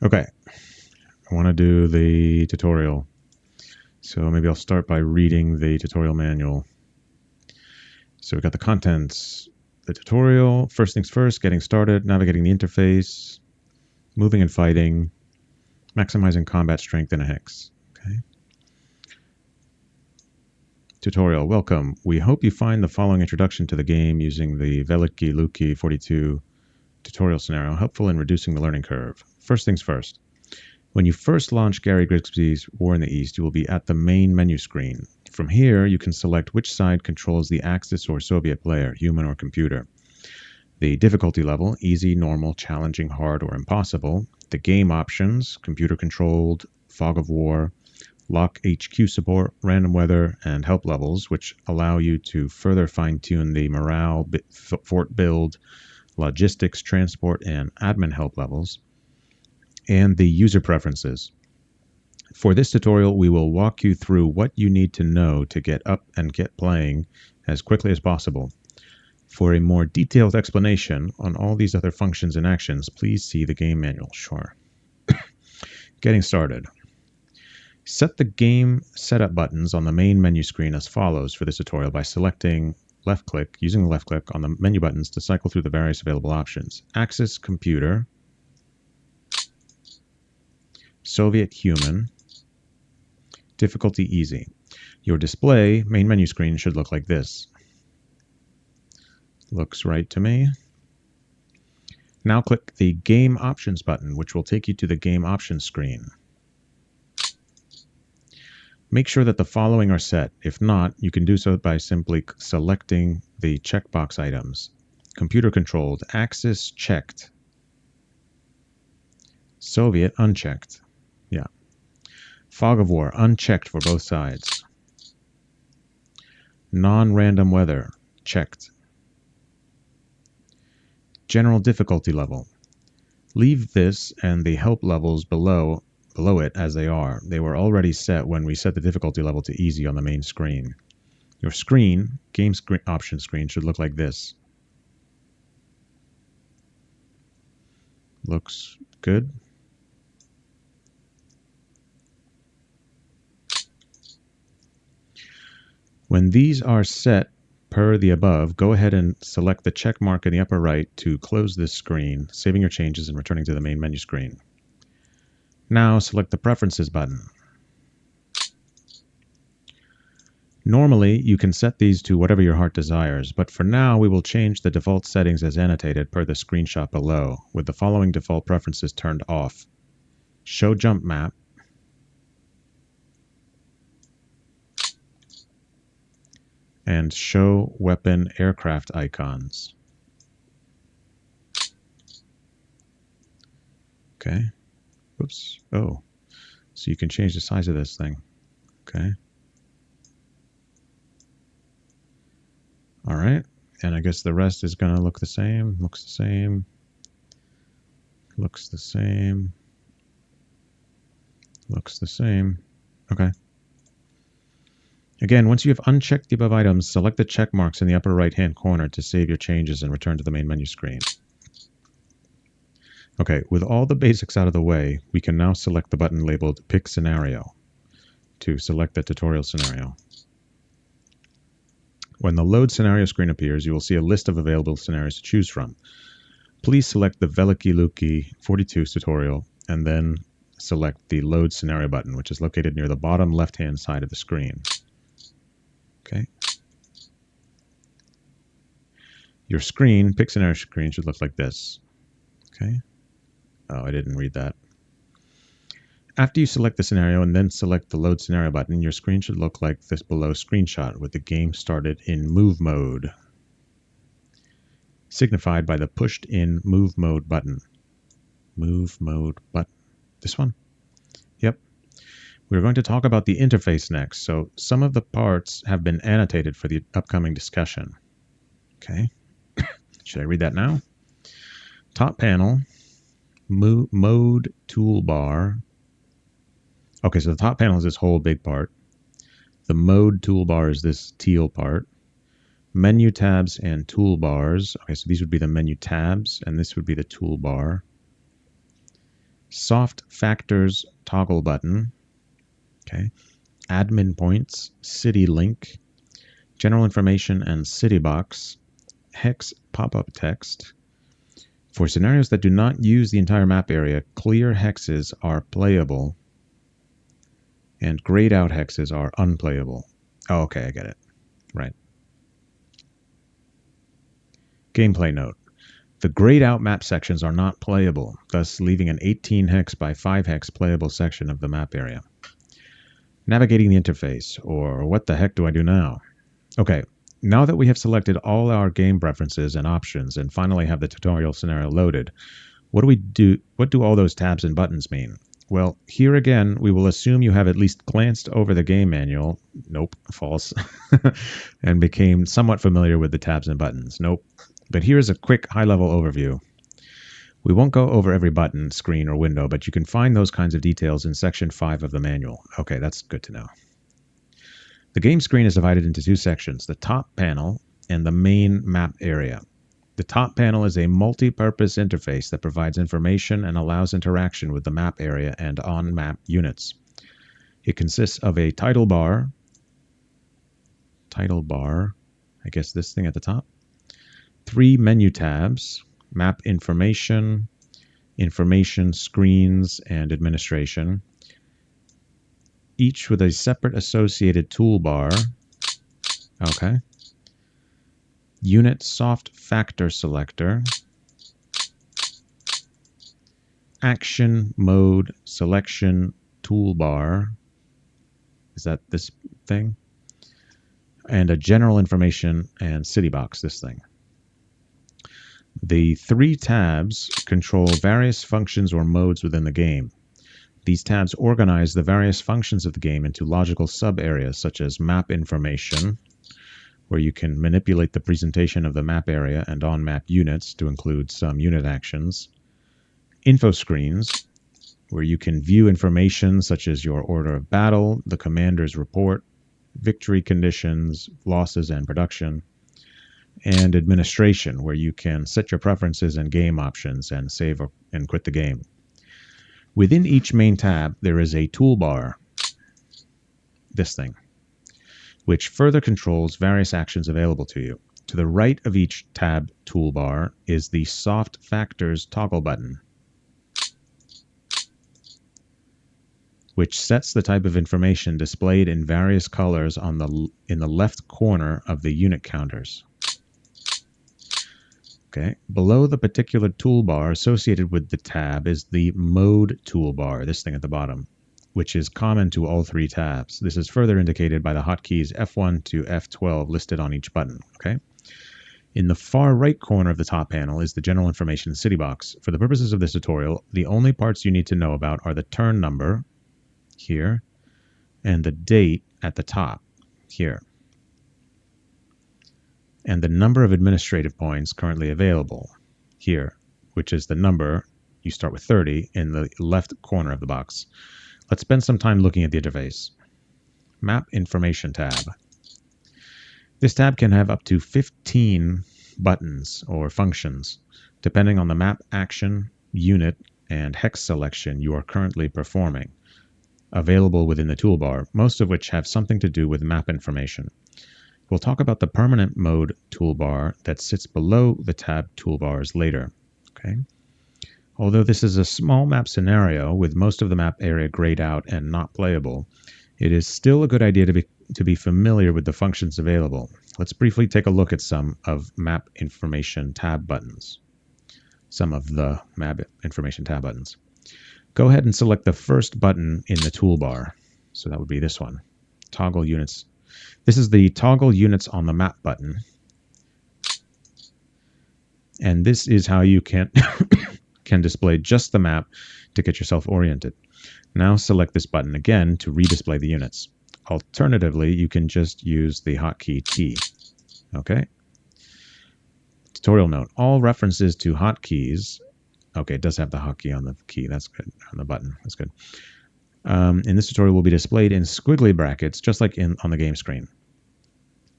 Okay, I want to do the tutorial. So maybe I'll start by reading the tutorial manual. So we've got the contents, the tutorial, first things first, getting started, navigating the interface, moving and fighting, maximizing combat strength in a hex. Okay. Tutorial, welcome. We hope you find the following introduction to the game using the Veliki Luki 42 tutorial scenario helpful in reducing the learning curve. First things first. When you first launch Gary Grigsby's War in the East, you will be at the main menu screen. From here, you can select which side controls the Axis or Soviet player, human or computer. The difficulty level, easy, normal, challenging, hard, or impossible. The game options, computer-controlled, fog of war, lock HQ support, random weather, and help levels, which allow you to further fine-tune the morale, fort build, logistics, transport, and admin help levels. And the user preferences. For this tutorial, we will walk you through what you need to know to get up and get playing as quickly as possible. For a more detailed explanation on all these other functions and actions, please see the game manual. Sure. Getting started. Set the game setup buttons on the main menu screen as follows for this tutorial by selecting left-click, using the left-click on the menu buttons to cycle through the various available options. Axis Computer, Soviet Human, Difficulty Easy. Your display main menu screen should look like this. Looks right to me. Now click the Game Options button, which will take you to the Game Options screen. Make sure that the following are set. If not, you can do so by simply selecting the checkbox items. Computer controlled, Axis checked, Soviet unchecked. Yeah. Fog of war unchecked for both sides. Non-random weather checked. General difficulty level. Leave this and the help levels below it as they are. They were already set when we set the difficulty level to easy on the main screen. Your screen, game screen option screen, should look like this. Looks good. When these are set per the above, go ahead and select the check mark in the upper right to close this screen, saving your changes and returning to the main menu screen. Now select the Preferences button. Normally, you can set these to whatever your heart desires, but for now we will change the default settings as annotated per the screenshot below, with the following default preferences turned off. Show Jump Map, and Show Weapon Aircraft Icons. Okay. Oops. Oh. So you can change the size of this thing. Okay. All right. And I guess the rest is going to look the same. Looks the same. Looks the same. Looks the same. Okay. Again, once you have unchecked the above items, select the check marks in the upper right-hand corner to save your changes and return to the main menu screen. Okay, with all the basics out of the way, we can now select the button labeled Pick Scenario to select the tutorial scenario. When the Load Scenario screen appears, you will see a list of available scenarios to choose from. Please select the Veliki Luki 42 tutorial and then select the Load Scenario button, which is located near the bottom left-hand side of the screen. Okay. Your screen, Pick Scenario screen, should look like this. Okay. Oh, I didn't read that. After you select the scenario and then select the Load Scenario button, your screen should look like this below screenshot with the game started in Move Mode, signified by the pushed in Move Mode button. Move Mode button. This one? Yep. We're going to talk about the interface next, so some of the parts have been annotated for the upcoming discussion. Okay. Should I read that now? Top panel, Mode Toolbar. Okay, so the top panel is this whole big part. The Mode Toolbar is this teal part. Menu tabs and toolbars. Okay, so these would be the menu tabs, and this would be the toolbar. soft factors toggle button, okay, admin points, city link, general information and city box, hex pop-up text. For scenarios that do not use the entire map area, clear hexes are playable and grayed out hexes are unplayable. Oh, okay, I get it. Right. Gameplay note. The grayed out map sections are not playable, thus leaving an 18 hex by 5 hex playable section of the map area. Navigating the interface, or what the heck do I do now? Okay, now that we have selected all our game preferences and options and finally have the tutorial scenario loaded, what do all those tabs and buttons mean? Well, here again, we will assume you have at least glanced over the game manual. Nope, false. And became somewhat familiar with the tabs and buttons. Nope. But here's a quick high-level overview. We won't go over every button, screen, or window, but you can find those kinds of details in Section 5 of the manual. Okay, that's good to know. The game screen is divided into two sections, the top panel and the main map area. The top panel is a multi-purpose interface that provides information and allows interaction with the map area and on-map units. It consists of a title bar, I guess this thing at the top, 3 menu tabs, map information, information screens, and administration, each with a separate associated toolbar. Okay. Unit soft factor selector, action mode selection toolbar. Is that this thing? And a general information and city box, this thing. The 3 tabs control various functions or modes within the game. These tabs organize the various functions of the game into logical sub-areas such as map information, where you can manipulate the presentation of the map area and on-map units to include some unit actions. Info screens, where you can view information such as your order of battle, the commander's report, victory conditions, losses, and production. And administration, where you can set your preferences and game options and save and quit the game. Within each main tab, there is a toolbar, this thing, which further controls various actions available to you. To the right of each tab toolbar is the soft factors toggle button, which sets the type of information displayed in various colors in the left corner of the unit counters. Okay. Below the particular toolbar associated with the tab is the mode toolbar, this thing at the bottom, which is common to all 3 tabs. This is further indicated by the hotkeys F1 to F12 listed on each button. Okay. In the far right corner of the top panel is the general information city box. For the purposes of this tutorial, the only parts you need to know about are the turn number here and the date at the top here, and the number of administrative points currently available here, which is the number, you start with 30, in the left corner of the box. Let's spend some time looking at the interface. Map Information tab. This tab can have up to 15 buttons or functions, depending on the map action, unit, and hex selection you are currently performing, available within the toolbar, most of which have something to do with map information. We'll talk about the permanent mode toolbar that sits below the tab toolbars later. Okay. Although this is a small map scenario with most of the map area grayed out and not playable, it is still a good idea to be familiar with the functions available. Let's briefly take a look at some of map information tab buttons. Some of the map information tab buttons. Go ahead and select the first button in the toolbar. So that would be this one. Toggle units. This is the toggle units on the map button. And this is how you can display just the map to get yourself oriented. Now select this button again to redisplay the units. Alternatively, you can just use the hotkey T. Okay. Tutorial note. All references to hotkeys. Okay, it does have the hotkey on the key. That's good. On the button. That's good. In this tutorial will be displayed in squiggly brackets, just like on the game screen.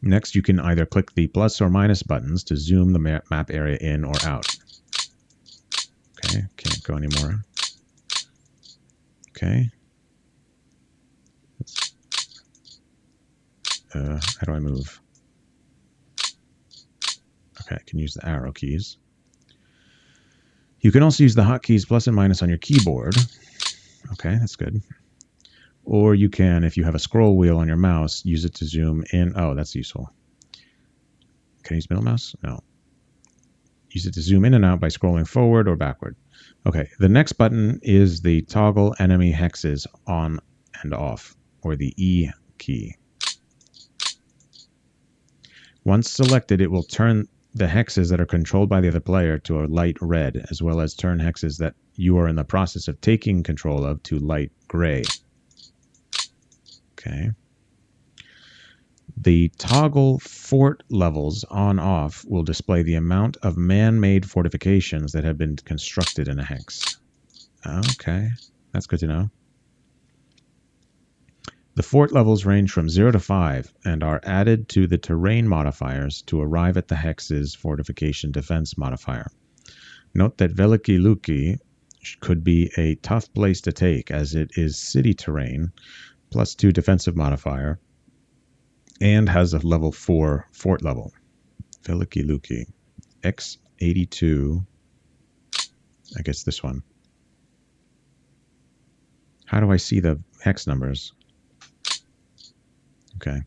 Next, you can either click the plus or minus buttons to zoom the map area in or out. Okay, can't go anymore. Okay. How do I move? Okay, I can use the arrow keys. You can also use the hotkeys plus and minus on your keyboard. Okay, that's good. Or you can, if you have a scroll wheel on your mouse, use it to zoom in. Oh, that's useful. Can I use middle mouse? No. Use it to zoom in and out by scrolling forward or backward. Okay, the next button is the toggle enemy hexes on and off, or the E key. Once selected, it will turn the hexes that are controlled by the other player to a light red, as well as turn hexes that you are in the process of taking control of to light gray. Okay. The toggle fort levels on-off will display the amount of man-made fortifications that have been constructed in a hex. Okay, that's good to know. The fort levels range from 0 to 5 and are added to the terrain modifiers to arrive at the hex's fortification defense modifier. Note that Veliki Luki could be a tough place to take, as it is city terrain, plus 2 defensive modifier, and has a level 4 fort level. Veliki Luki. X82. I guess this one. How do I see the hex numbers? Okay.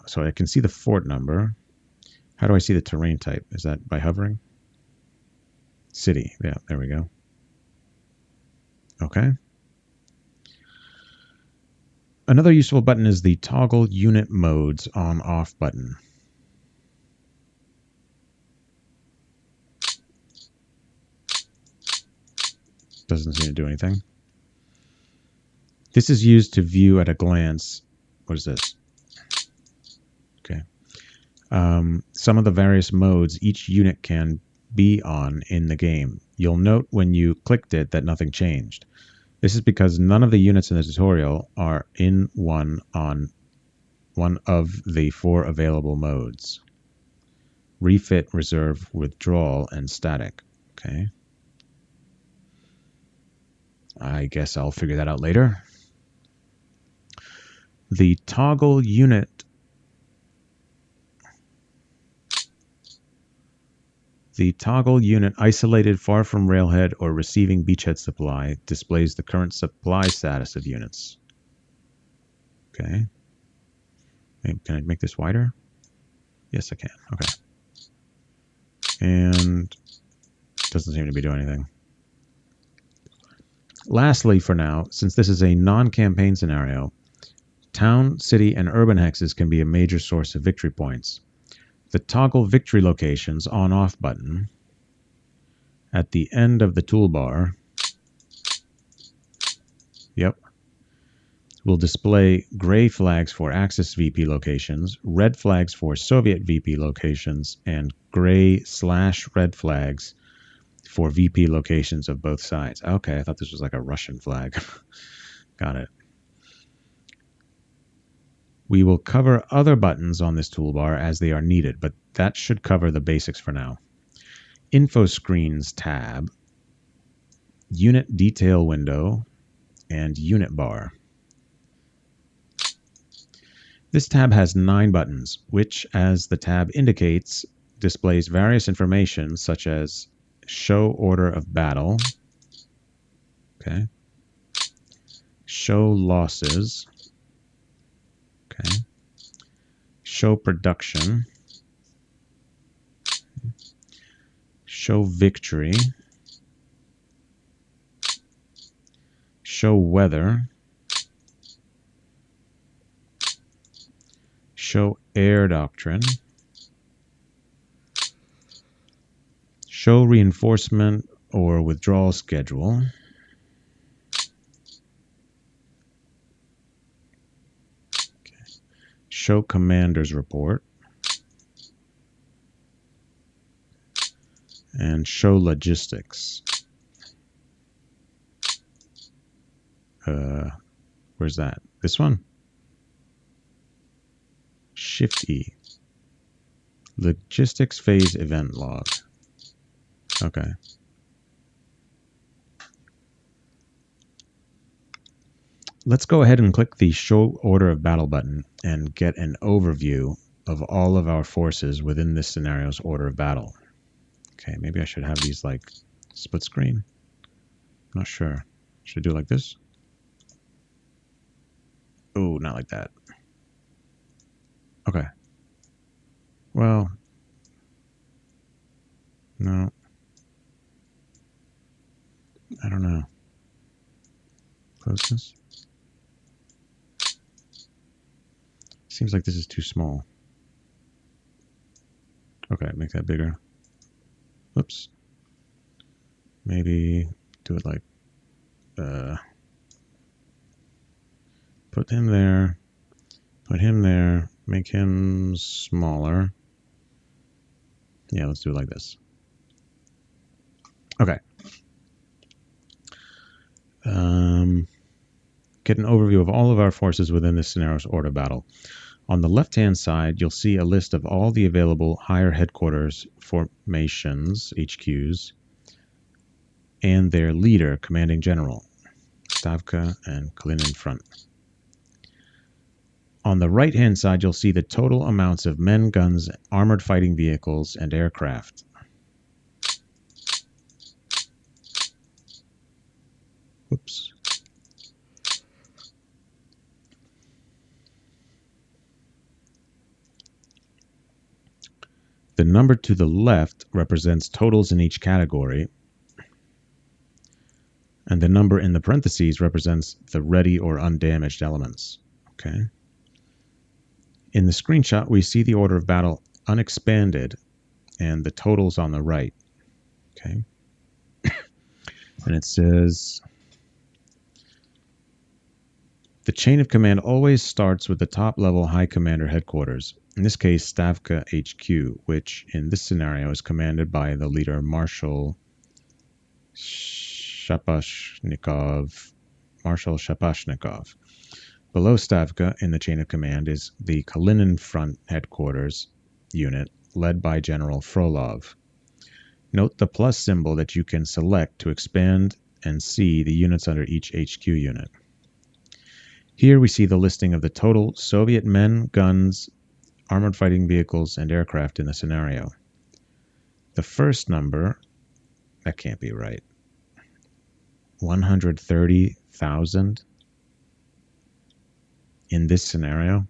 So I can see the fort number. How do I see the terrain type? Is that by hovering? City. Yeah, there we go. Okay. Another useful button is the toggle unit modes on-off button. Doesn't seem to do anything. This is used to view at a glance. What is this? Okay. Some of the various modes each unit can be on in the game. You'll note when you clicked it that nothing changed. This is because none of the units in the tutorial are in one of the 4 available modes. Refit, reserve, withdrawal, and static. Okay. I guess I'll figure that out later. The toggle unit isolated far from railhead or receiving beachhead supply displays the current supply status of units. Okay. Can I make this wider? Yes, I can. Okay. And doesn't seem to be doing anything. Lastly, for now, since this is a non-campaign scenario, town, city, and urban hexes can be a major source of victory points. The toggle victory locations on-off button at the end of the toolbar, will display gray flags for Axis VP locations, red flags for Soviet VP locations, and gray/red flags for VP locations of both sides. Okay, I thought this was like a Russian flag. Got it. We will cover other buttons on this toolbar as they are needed, but that should cover the basics for now. Info Screens tab, Unit Detail window, and Unit bar. This tab has 9 buttons, which, as the tab indicates, displays various information such as Show Order of Battle, okay, Show Losses, okay, Show Production, Show Victory, Show Weather, Show Air Doctrine, Show Reinforcement or Withdrawal Schedule, okay. Show Commander's Report, and Show Logistics. Where's that? This one? Shift E. Logistics Phase Event Log. Okay. Let's go ahead and click the Show Order of Battle button and get an overview of all of our forces within this scenario's order of battle. Okay, maybe I should have these like split screen. I'm not sure. Should I do it like this? Oh, not like that. Okay. Well, no. I don't know. Close this. Seems like this is too small. Okay, make that bigger. Oops. Maybe do it like, put him there, put him there, make him smaller. Yeah, let's do it like this. Okay. Get an overview of all of our forces within this scenario's order battle. On the left-hand side, you'll see a list of all the available higher headquarters formations, HQs, and their leader, commanding general, Stavka and Kalinin Front. On the right-hand side, you'll see the total amounts of men, guns, armored fighting vehicles, and aircraft. Oops. The number to the left represents totals in each category, and the number in the parentheses represents the ready or undamaged elements. Okay. In the screenshot, we see the order of battle unexpanded and the totals on the right. Okay. And it says, the chain of command always starts with the top level high commander headquarters. In this case, Stavka HQ, which in this scenario is commanded by the leader Marshal Shapashnikov. Below Stavka in the chain of command is the Kalinin Front headquarters unit, led by General Frolov. Note the plus symbol that you can select to expand and see the units under each HQ unit. Here we see the listing of the total Soviet men, guns, armored fighting vehicles, and aircraft in the scenario. The first number, that can't be right, 130,000 in this scenario.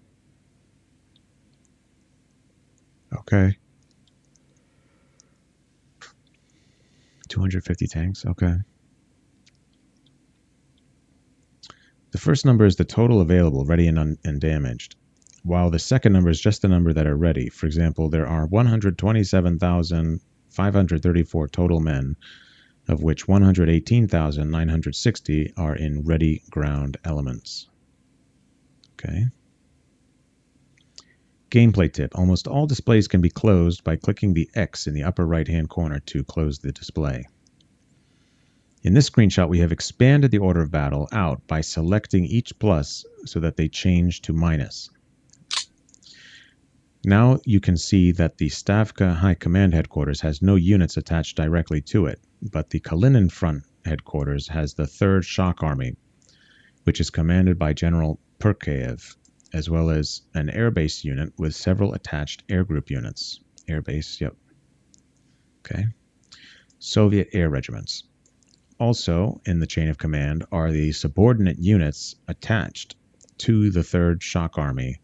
Okay. 250 tanks, okay. The first number is the total available, ready and damaged, while the second number is just the number that are ready. For example, there are 127,534 total men, of which 118,960 are in ready ground elements. Okay. Gameplay tip. Almost all displays can be closed by clicking the X in the upper right-hand corner to close the display. In this screenshot, we have expanded the order of battle out by selecting each plus so that they change to minus. Now you can see that the Stavka High Command Headquarters has no units attached directly to it, but the Kalinin Front Headquarters has the 3rd Shock Army, which is commanded by General Perkayev, as well as an airbase unit with several attached air group units. Airbase, yep. Okay. Soviet air regiments. Also in the chain of command are the subordinate units attached to the 3rd Shock Army,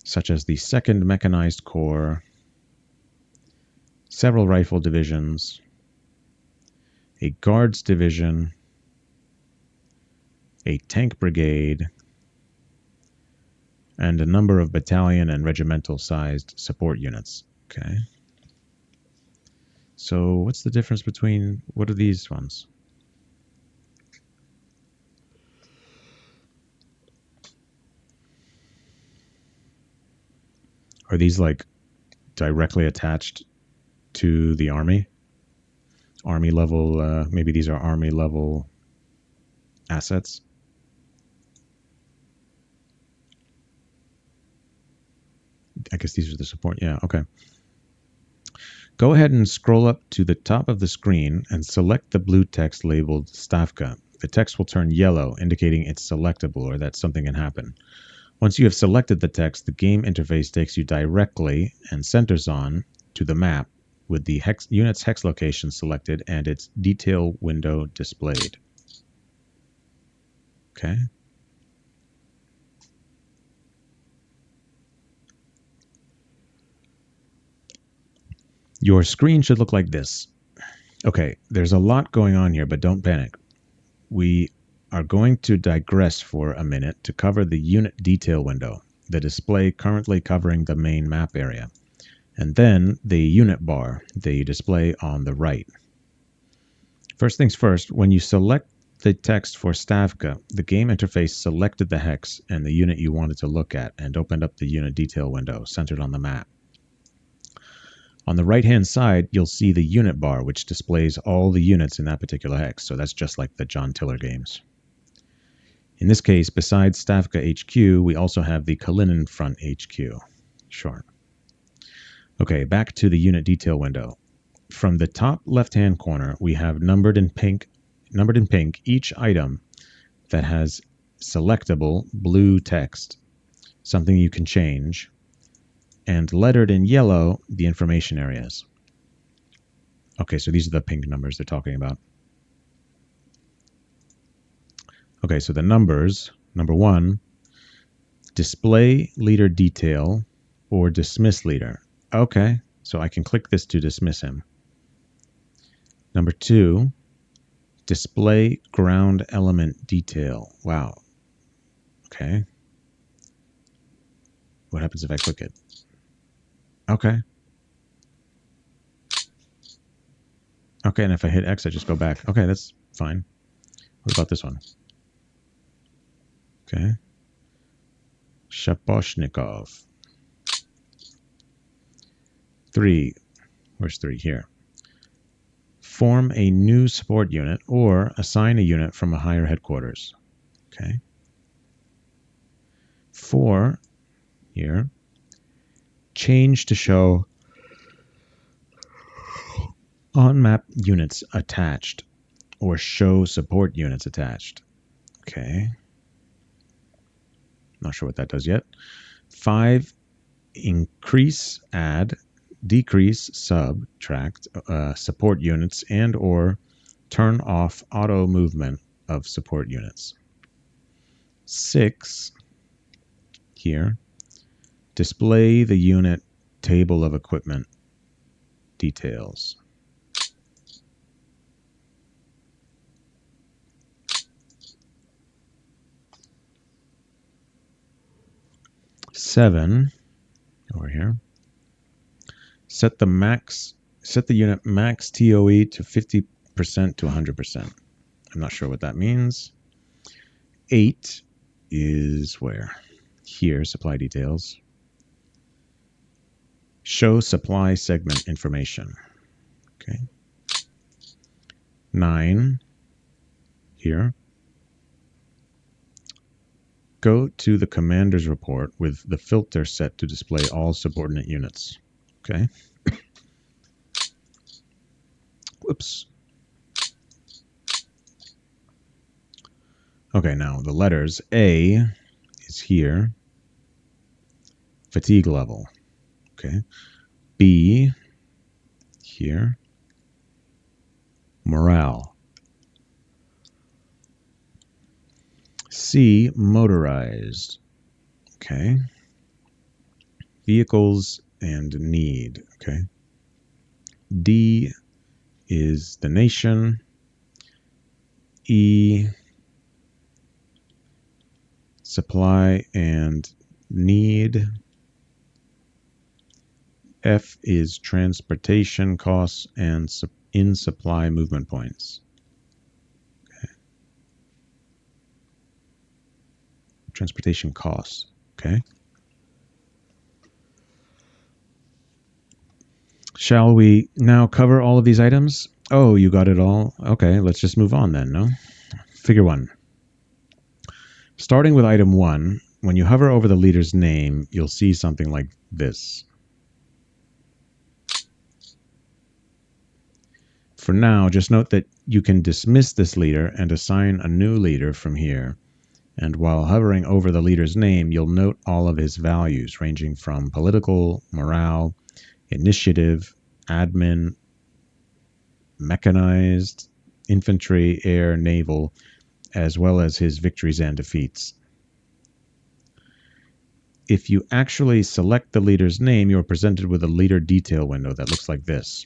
such as the 2nd Mechanized Corps, several rifle divisions, a Guards Division, a tank brigade, and a number of battalion and regimental-sized support units. Okay. So what's the difference between, what are these ones? Are these like directly attached to the army? Army level, maybe these are army level assets? I guess these are the support. Yeah, okay. Go ahead and scroll up to the top of the screen and select the blue text labeled Stavka. The text will turn yellow, indicating it's selectable or that something can happen. Once you have selected the text, the game interface takes you directly and centers on to the map with the unit's hex location selected and its detail window displayed. Okay. Your screen should look like this. Okay, there's a lot going on here, but don't panic. We are going to digress for a minute to cover the unit detail window, the display currently covering the main map area, and then the unit bar, the display on the right. First things first, when you select the text for Stavka, the game interface selected the hex and the unit you wanted to look at and opened up the unit detail window centered on the map. On the right-hand side, you'll see the unit bar, which displays all the units in that particular hex, so that's just like the John Tiller games. In this case, besides Stavka HQ, we also have the Kalinin Front HQ. Sure. Okay, back to the unit detail window. From the top left-hand corner, we have numbered in pink each item that has selectable blue text, something you can change, and lettered in yellow, the information areas. Okay, so these are the pink numbers they're talking about. Okay, so the numbers, number 1, display leader detail or dismiss leader. Okay, so I can click this to dismiss him. Number 2, display ground element detail. Wow. Okay. What happens if I click it? Okay. Okay, and if I hit X, I just go back. Okay, that's fine. What about this one? Okay. Shaposhnikov. 3. Where's 3? Here. Form a new support unit or assign a unit from a higher headquarters. Okay. 4. Here. Change to show on-map units attached or show support units attached. Okay. Not sure what that does yet. 5. Increase, add, decrease, subtract support units and or turn off auto movement of support units. 6. Here. Display the unit table of equipment details. 7, over here. Set the unit max TOE to 50% to 100%. I'm not sure what that means. 8 is where? Here, supply details. Show supply segment information. Okay. 9, here. Go to the commander's report with the filter set to display all subordinate units. Okay. Whoops. Okay, now the letters. A is here. Fatigue level. Okay. B here. Morale. C, motorized. Okay. Vehicles and need. Okay. D is the nation. E, supply and need. F is transportation costs and in supply movement points. Okay. Transportation costs. Okay. Shall we now cover all of these items? Oh, you got it all? Okay, let's just move on then, no? Figure 1. Starting with item 1, when you hover over the leader's name, you'll see something like this. For now, just note that you can dismiss this leader and assign a new leader from here. And while hovering over the leader's name, you'll note all of his values, ranging from political, morale, initiative, admin, mechanized, infantry, air, naval, as well as his victories and defeats. If you actually select the leader's name, you are presented with a leader detail window that looks like this.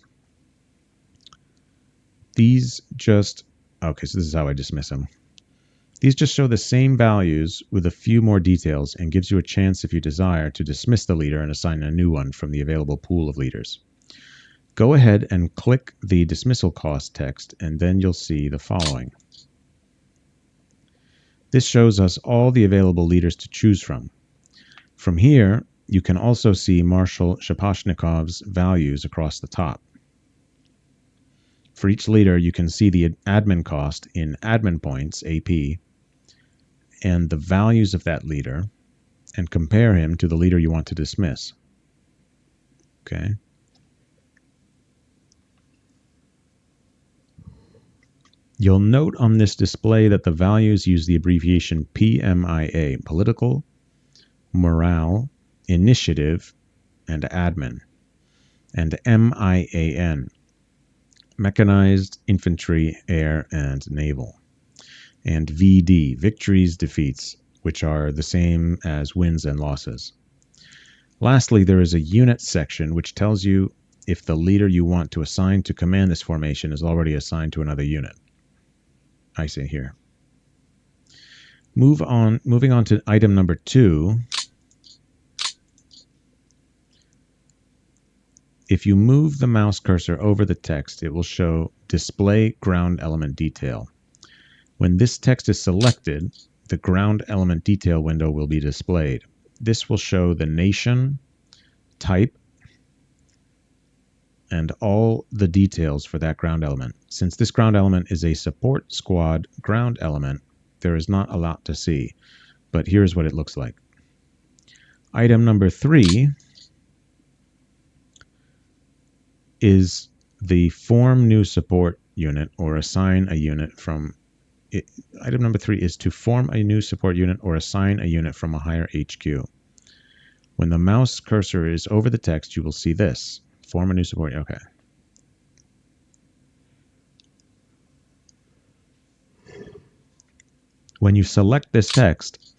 Okay, so this is how I dismiss them. These just show the same values with a few more details and gives you a chance, if you desire, to dismiss the leader and assign a new one from the available pool of leaders. Go ahead and click the dismissal cost text, and then you'll see the following. This shows us all the available leaders to choose from. From here, you can also see Marshal Shaposhnikov's values across the top. For each leader, you can see the admin cost in admin points, AP, and the values of that leader, and compare him to the leader you want to dismiss. Okay. You'll note on this display that the values use the abbreviation PMIA, political, morale, initiative, and admin, and MIAN, mechanized, infantry, air, and naval, and VD, victories, defeats, which are the same as wins and losses. Lastly, there is a unit section which tells you if the leader you want to assign to command this formation is already assigned to another unit. I see here. Moving on to item number 2. If you move the mouse cursor over the text, it will show Display Ground Element Detail. When this text is selected, the Ground Element Detail window will be displayed. This will show the nation, type, and all the details for that ground element. Since this ground element is a support squad ground element, there is not a lot to see, but here's what it looks like. Item number 3 is the form new support unit or assign a unit from it. Item number 3 is to form a new support unit or assign a unit from a higher HQ. When the mouse cursor is over the text, you will see this. Form a new support. Okay. When you select this text,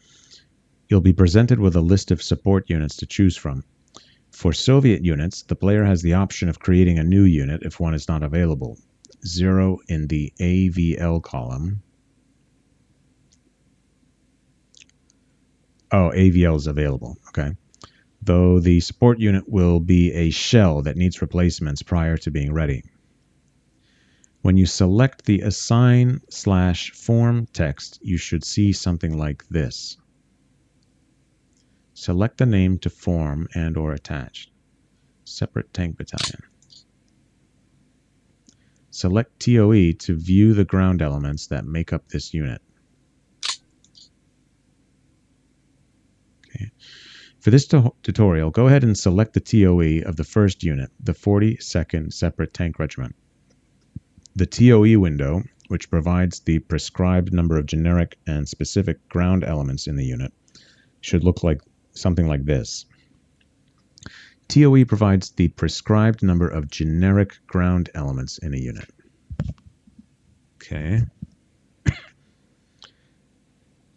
you'll be presented with a list of support units to choose from. For Soviet units, the player has the option of creating a new unit if one is not available. 0 in the AVL column. Oh, AVL is available. Okay. Though the support unit will be a shell that needs replacements prior to being ready. When you select the assign/form text, you should see something like this. Select the name to form and or attach. Separate tank battalion. Select TOE to view the ground elements that make up this unit. Okay. For this tutorial, go ahead and select the TOE of the first unit, the 42nd Separate Tank Regiment. The TOE window, which provides the prescribed number of generic and specific ground elements in the unit, should look like something like this. TOE provides the prescribed number of generic ground elements in a unit. Okay.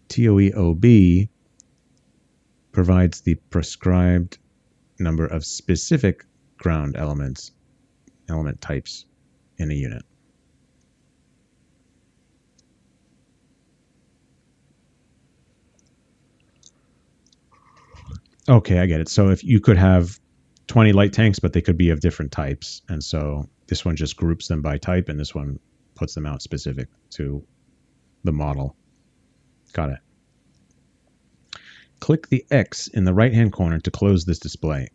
TOE OB provides the prescribed number of specific ground element types in a unit. Okay, I get it. So if you could have 20 light tanks, but they could be of different types. And so this one just groups them by type, and this one puts them out specific to the model. Got it. Click the X in the right-hand corner to close this display.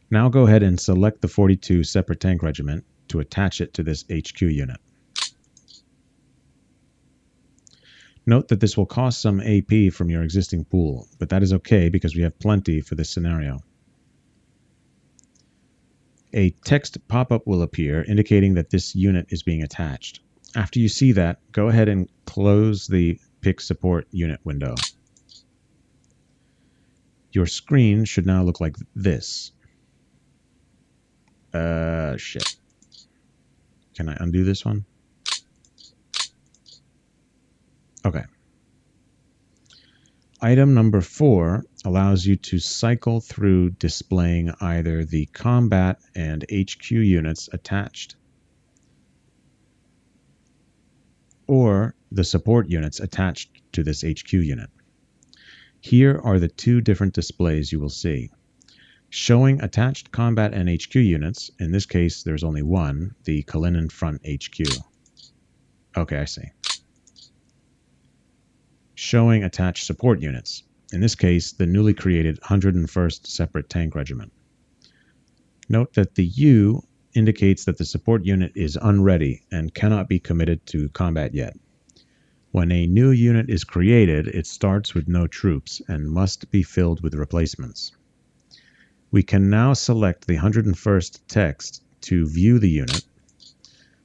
Now go ahead and select the 42 Separate Tank Regiment to attach it to this HQ unit. Note that this will cost some AP from your existing pool, but that is okay because we have plenty for this scenario. A text pop-up will appear indicating that this unit is being attached. After you see that, go ahead and close the Pick Support Unit window. Your screen should now look like this. Shit. Can I undo this one? Okay. Item number 4 allows you to cycle through displaying either the combat and HQ units attached or the support units attached to this HQ unit. Here are the two different displays you will see. Showing attached combat and HQ units, in this case there's only one, the Kalinin Front HQ. Okay, I see. Showing attached support units, in this case the newly created 101st Separate Tank Regiment. Note that the U indicates that the support unit is unready and cannot be committed to combat yet. When a new unit is created, it starts with no troops and must be filled with replacements. We can now select the 101st text to view the unit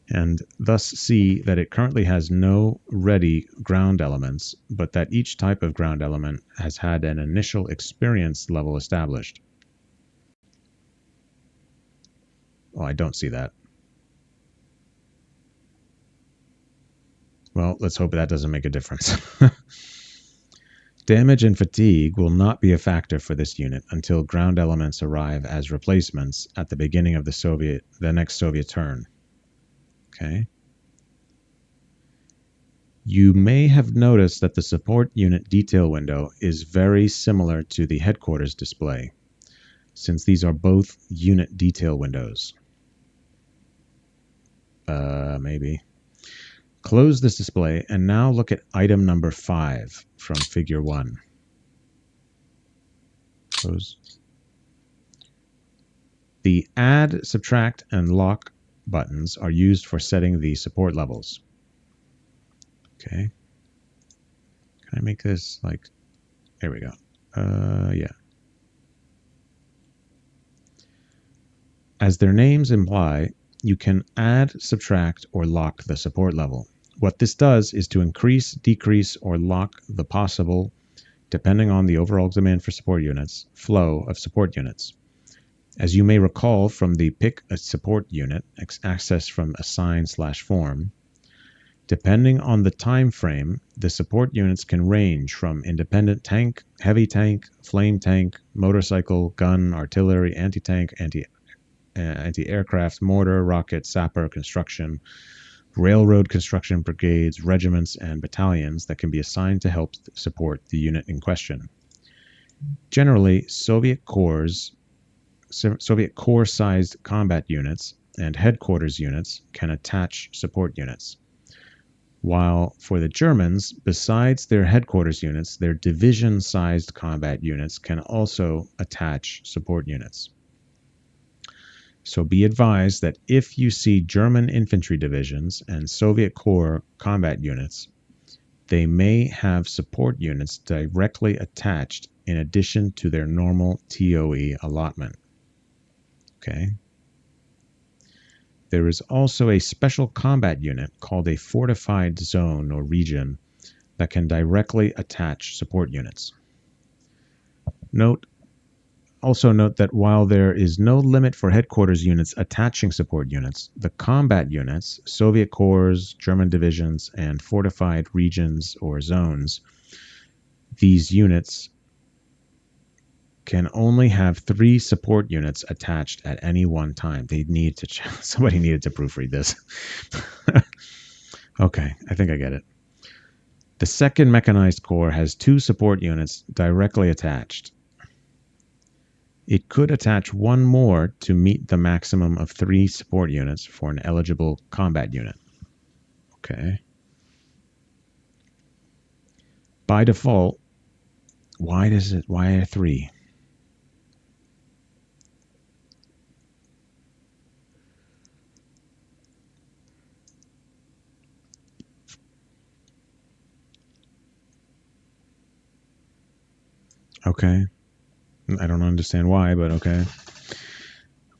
and thus see that it currently has no ready ground elements, but that each type of ground element has had an initial experience level established. Oh, I don't see that. Well, let's hope that doesn't make a difference. Damage and fatigue will not be a factor for this unit until ground elements arrive as replacements at the beginning of the next Soviet turn. Okay. You may have noticed that the support unit detail window is very similar to the headquarters display, since these are both unit detail windows. Maybe. Close this display and now look at item number 5 from figure 1. Close. The add, subtract, and lock buttons are used for setting the support levels. Okay. Can I make this like, there we go. Yeah. As their names imply, you can add, subtract, or lock the support level. What this does is to increase, decrease, or lock the possible, depending on the overall demand for support units, flow of support units. As you may recall from the Pick a Support Unit, access from assign/form, depending on the time frame, the support units can range from independent tank, heavy tank, flame tank, motorcycle, gun, artillery, anti-tank, anti-aircraft, mortar, rocket, sapper, construction, railroad construction brigades, regiments, and battalions that can be assigned to help support the unit in question. Generally, Soviet Corps-sized combat units and headquarters units can attach support units. While for the Germans, besides their headquarters units, their division-sized combat units can also attach support units. So be advised that if you see German infantry divisions and Soviet Corps combat units, they may have support units directly attached in addition to their normal TOE allotment. Okay. There is also a special combat unit called a fortified zone or region that can directly attach support units. Also note that while there is no limit for headquarters units attaching support units, the combat units, Soviet Corps, German divisions, and fortified regions or zones, these units can only have 3 support units attached at any one time. Somebody needed to proofread this. Okay, I think I get it. The 2nd Mechanized Corps has 2 support units directly attached. It could attach one more to meet the maximum of 3 support units for an eligible combat unit. Okay. By default, why are 3? Okay. I don't understand why, but okay.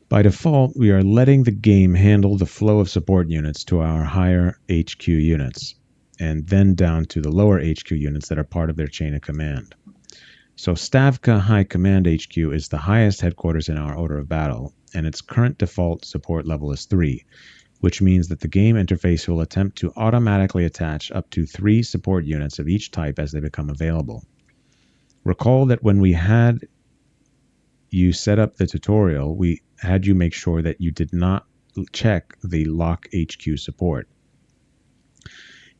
By default, we are letting the game handle the flow of support units to our higher HQ units, and then down to the lower HQ units that are part of their chain of command. So Stavka High Command HQ is the highest headquarters in our order of battle, and its current default support level is 3, which means that the game interface will attempt to automatically attach up to 3 support units of each type as they become available. Recall that when we had you set up the tutorial, we had you make sure that you did not check the lock HQ support.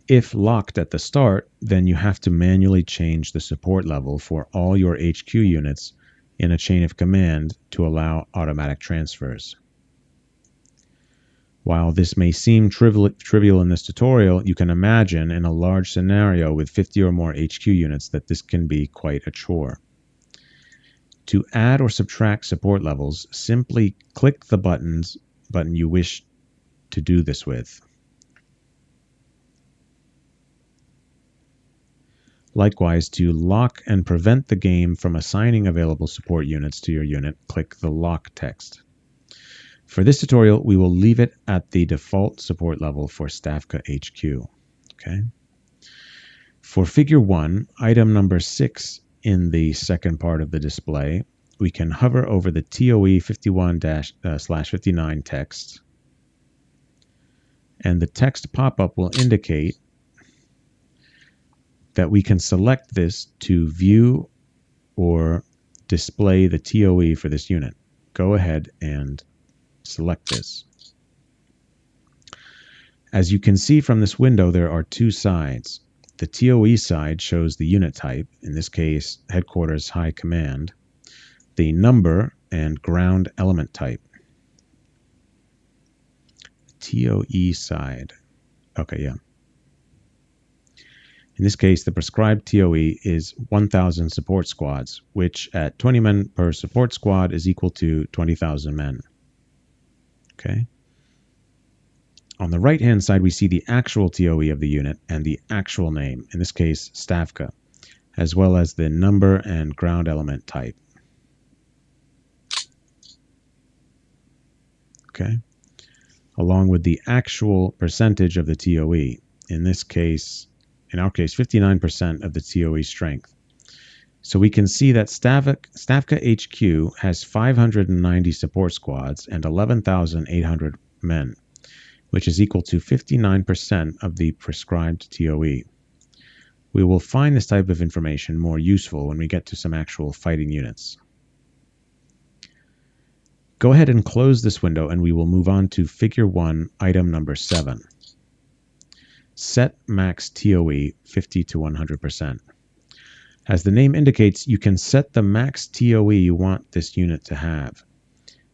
If locked at the start, then you have to manually change the support level for all your HQ units in a chain of command to allow automatic transfers. While this may seem trivial in this tutorial, you can imagine in a large scenario with 50 or more HQ units that this can be quite a chore. To add or subtract support levels, simply click the button you wish to do this with. Likewise, to lock and prevent the game from assigning available support units to your unit, click the lock text. For this tutorial, we will leave it at the default support level for Stavka HQ. Okay. For Figure 1, item number 6 in the second part of the display, we can hover over the TOE 51/59 text, and the text pop-up will indicate that we can select this to view or display the TOE for this unit. Go ahead and select this. As you can see from this window, there are 2 sides. The TOE side shows the unit type, in this case, Headquarters High Command, the number, and ground element type. TOE side. Okay, yeah. In this case, the prescribed TOE is 1,000 support squads, which at 20 men per support squad is equal to 20,000 men. Okay. On the right-hand side, we see the actual TOE of the unit and the actual name, in this case, Stavka, as well as the number and ground element type. Okay. Along with the actual percentage of the TOE, in our case, 59% of the TOE strength. So we can see that Stavka HQ has 590 support squads and 11,800 men, which is equal to 59% of the prescribed TOE. We will find this type of information more useful when we get to some actual fighting units. Go ahead and close this window and we will move on to Figure 1, item number 7. Set max TOE 50 to 100%. As the name indicates, you can set the max TOE you want this unit to have.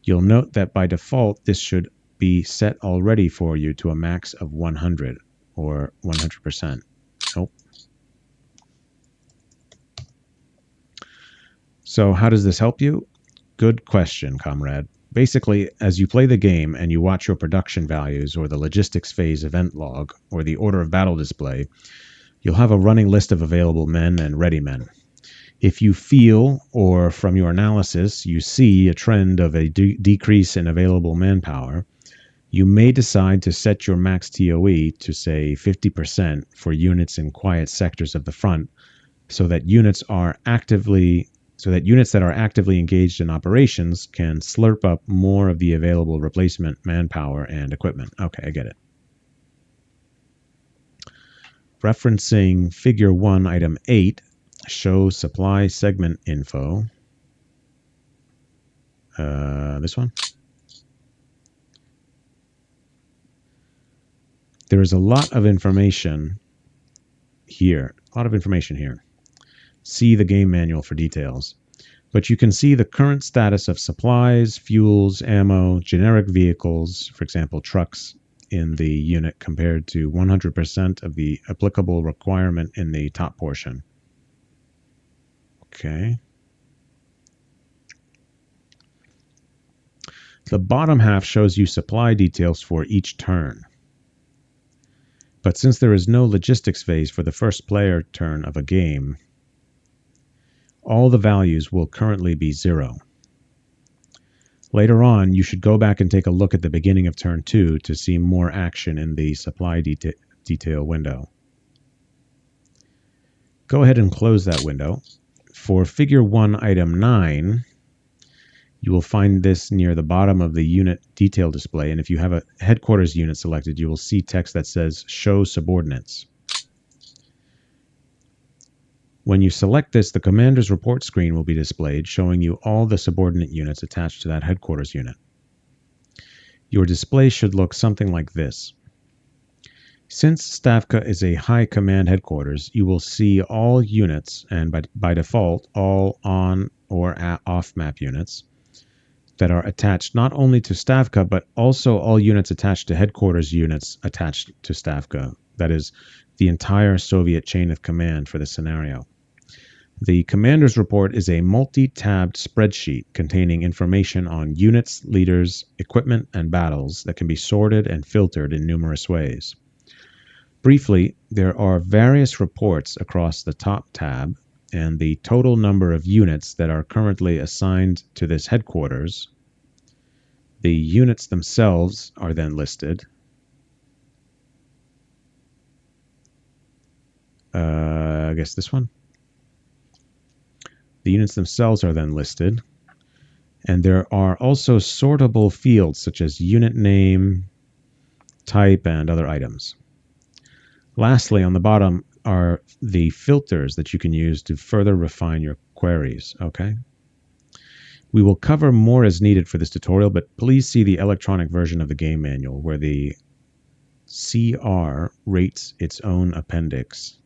You'll note that by default, this should be set already for you to a max of 100 or 100%. Nope. So how does this help you? Good question, comrade. Basically, as you play the game and you watch your production values or the logistics phase event log or the order of battle display, you'll have a running list of available men and ready men. If you feel, or from your analysis, you see a trend of a decrease in available manpower, you may decide to set your max TOE to, say, 50% for units in quiet sectors of the front, so that units that are actively engaged in operations can slurp up more of the available replacement manpower and equipment. Okay, I get it. Referencing Figure 1, Item 8, show supply segment info. This one. There is a lot of information here. See the game manual for details. But you can see the current status of supplies, fuels, ammo, generic vehicles, for example, trucks, in the unit compared to 100% of the applicable requirement in the top portion. Okay. The bottom half shows you supply details for each turn. But since there is no logistics phase for the first player turn of a game, all the values will currently be 0. Later on, you should go back and take a look at the beginning of turn 2 to see more action in the supply detail window. Go ahead and close that window. For Figure 1, Item 9, you will find this near the bottom of the unit detail display, and if you have a headquarters unit selected, you will see text that says Show Subordinates. When you select this, the commander's report screen will be displayed, showing you all the subordinate units attached to that headquarters unit. Your display should look something like this. Since Stavka is a high command headquarters, you will see all units, and by default, all on or off map units, that are attached not only to Stavka, but also all units attached to headquarters units attached to Stavka. That is, the entire Soviet chain of command for this scenario. The commander's report is a multi-tabbed spreadsheet containing information on units, leaders, equipment, and battles that can be sorted and filtered in numerous ways. Briefly, there are various reports across the top tab, and the total number of units that are currently assigned to this headquarters. The units themselves are then listed. I guess this one. The units themselves are then listed, and there are also sortable fields such as unit name, type, and other items. Lastly, on the bottom are the filters that you can use to further refine your queries. Okay. We will cover more as needed for this tutorial, but please see the electronic version of the game manual where the CR rates its own appendix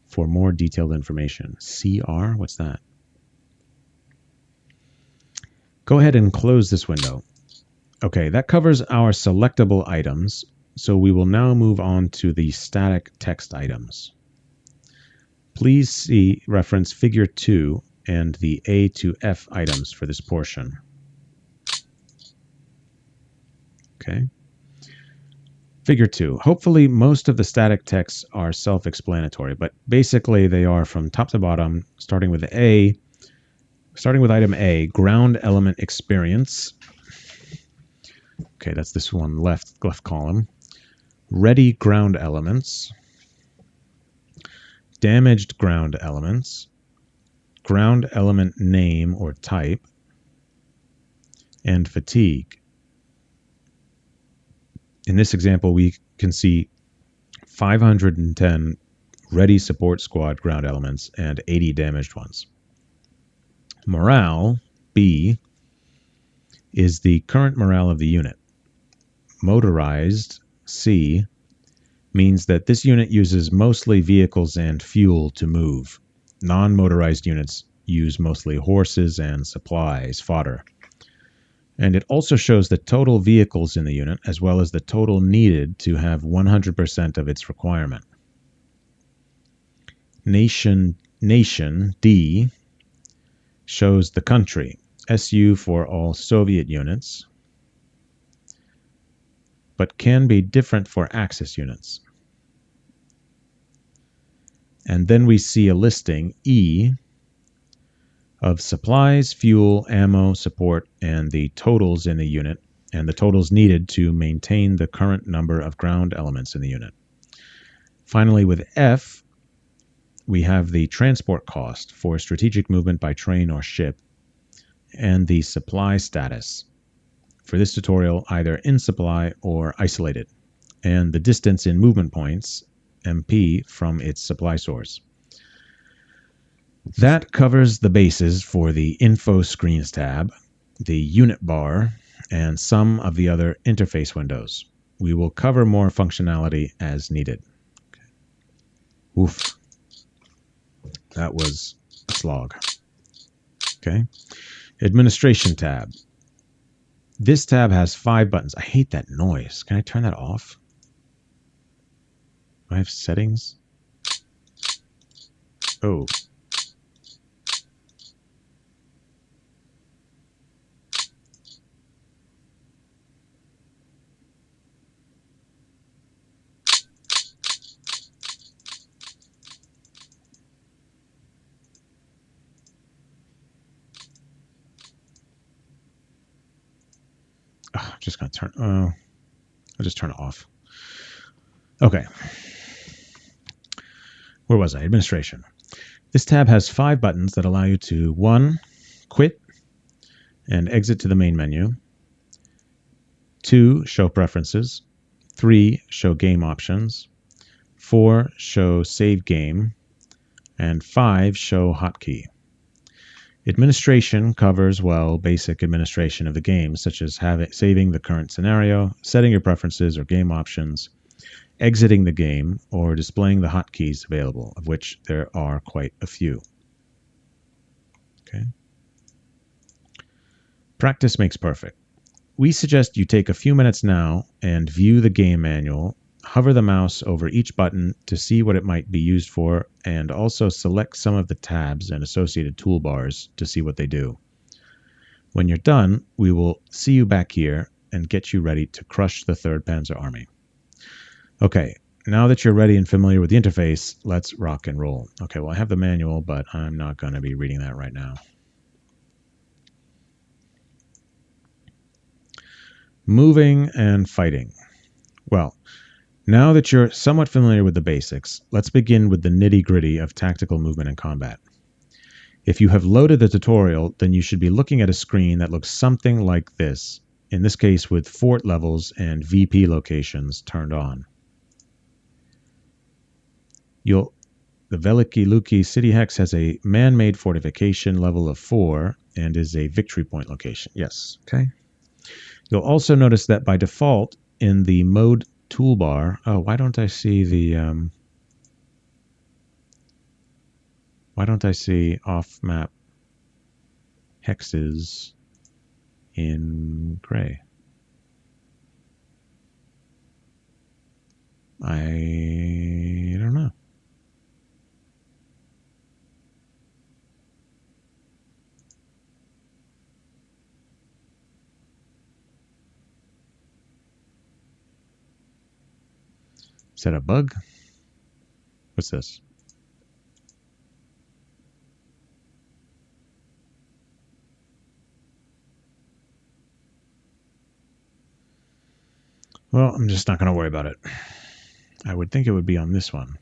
for more detailed information. CR? What's that? Go ahead and close this window. Okay, that covers our selectable items, so we will now move on to the static text items. Please see reference Figure 2 and the A to F items for this portion. Okay. Figure 2. Hopefully most of the static texts are self-explanatory, but basically they are from top to bottom, starting with item A, ground element experience. Okay, that's this one left column. Ready ground elements. Damaged ground elements. Ground element name or type. And fatigue. In this example, we can see 510 ready support squad ground elements and 80 damaged ones. Morale, B, is the current morale of the unit. Motorized, C, means that this unit uses mostly vehicles and fuel to move. Non-motorized units use mostly horses and supplies, fodder. And it also shows the total vehicles in the unit, as well as the total needed to have 100% of its requirement. Nation, D, shows the country, SU for all Soviet units, but can be different for Axis units. And then we see a listing, E, of supplies, fuel, ammo, support, and the totals in the unit, and the totals needed to maintain the current number of ground elements in the unit. Finally, with F, we have the transport cost for strategic movement by train or ship, and the supply status. For this tutorial, either in supply or isolated, and the distance in movement points, MP, from its supply source. That covers the bases for the Info Screens tab, the Unit bar, and some of the other interface windows. We will cover more functionality as needed. Oof. That was a slog. Okay. Administration tab. This tab has 5 buttons. I hate that noise. Can I turn that off? Do I have settings? Oh. just going to turn... I'll just turn it off. Okay. Where was I? Administration. This tab has 5 buttons that allow you to 1. Quit and exit to the main menu. 2. Show preferences. 3. Show game options. 4. Show save game. And 5. Show hotkey. Administration covers, well, basic administration of the game, such as saving the current scenario, setting your preferences or game options, exiting the game, or displaying the hotkeys available, of which there are quite a few. Okay. Practice makes perfect. We suggest you take a few minutes now and view the game manual, hover the mouse over each button to see what it might be used for, and also select some of the tabs and associated toolbars to see what they do. When you're done, we will see you back here and get you ready to crush the 3rd Panzer Army. Okay, now that you're ready and familiar with the interface, let's rock and roll. Okay, well, I have the manual, but I'm not going to be reading that right now. Moving and fighting. Well, now that you're somewhat familiar with the basics, let's begin with the nitty-gritty of tactical movement and combat. If you have loaded the tutorial, then you should be looking at a screen that looks something like this, in this case with fort levels and VP locations turned on. The Veliki Luki City Hex has a man-made fortification level of 4 and is a victory point location. Yes, okay. You'll also notice that by default in the mode toolbar, oh, why don't I see the off-map hexes in gray? I don't know. Is that a bug? What's this? Well, I'm just not going to worry about it. I would think it would be on this one.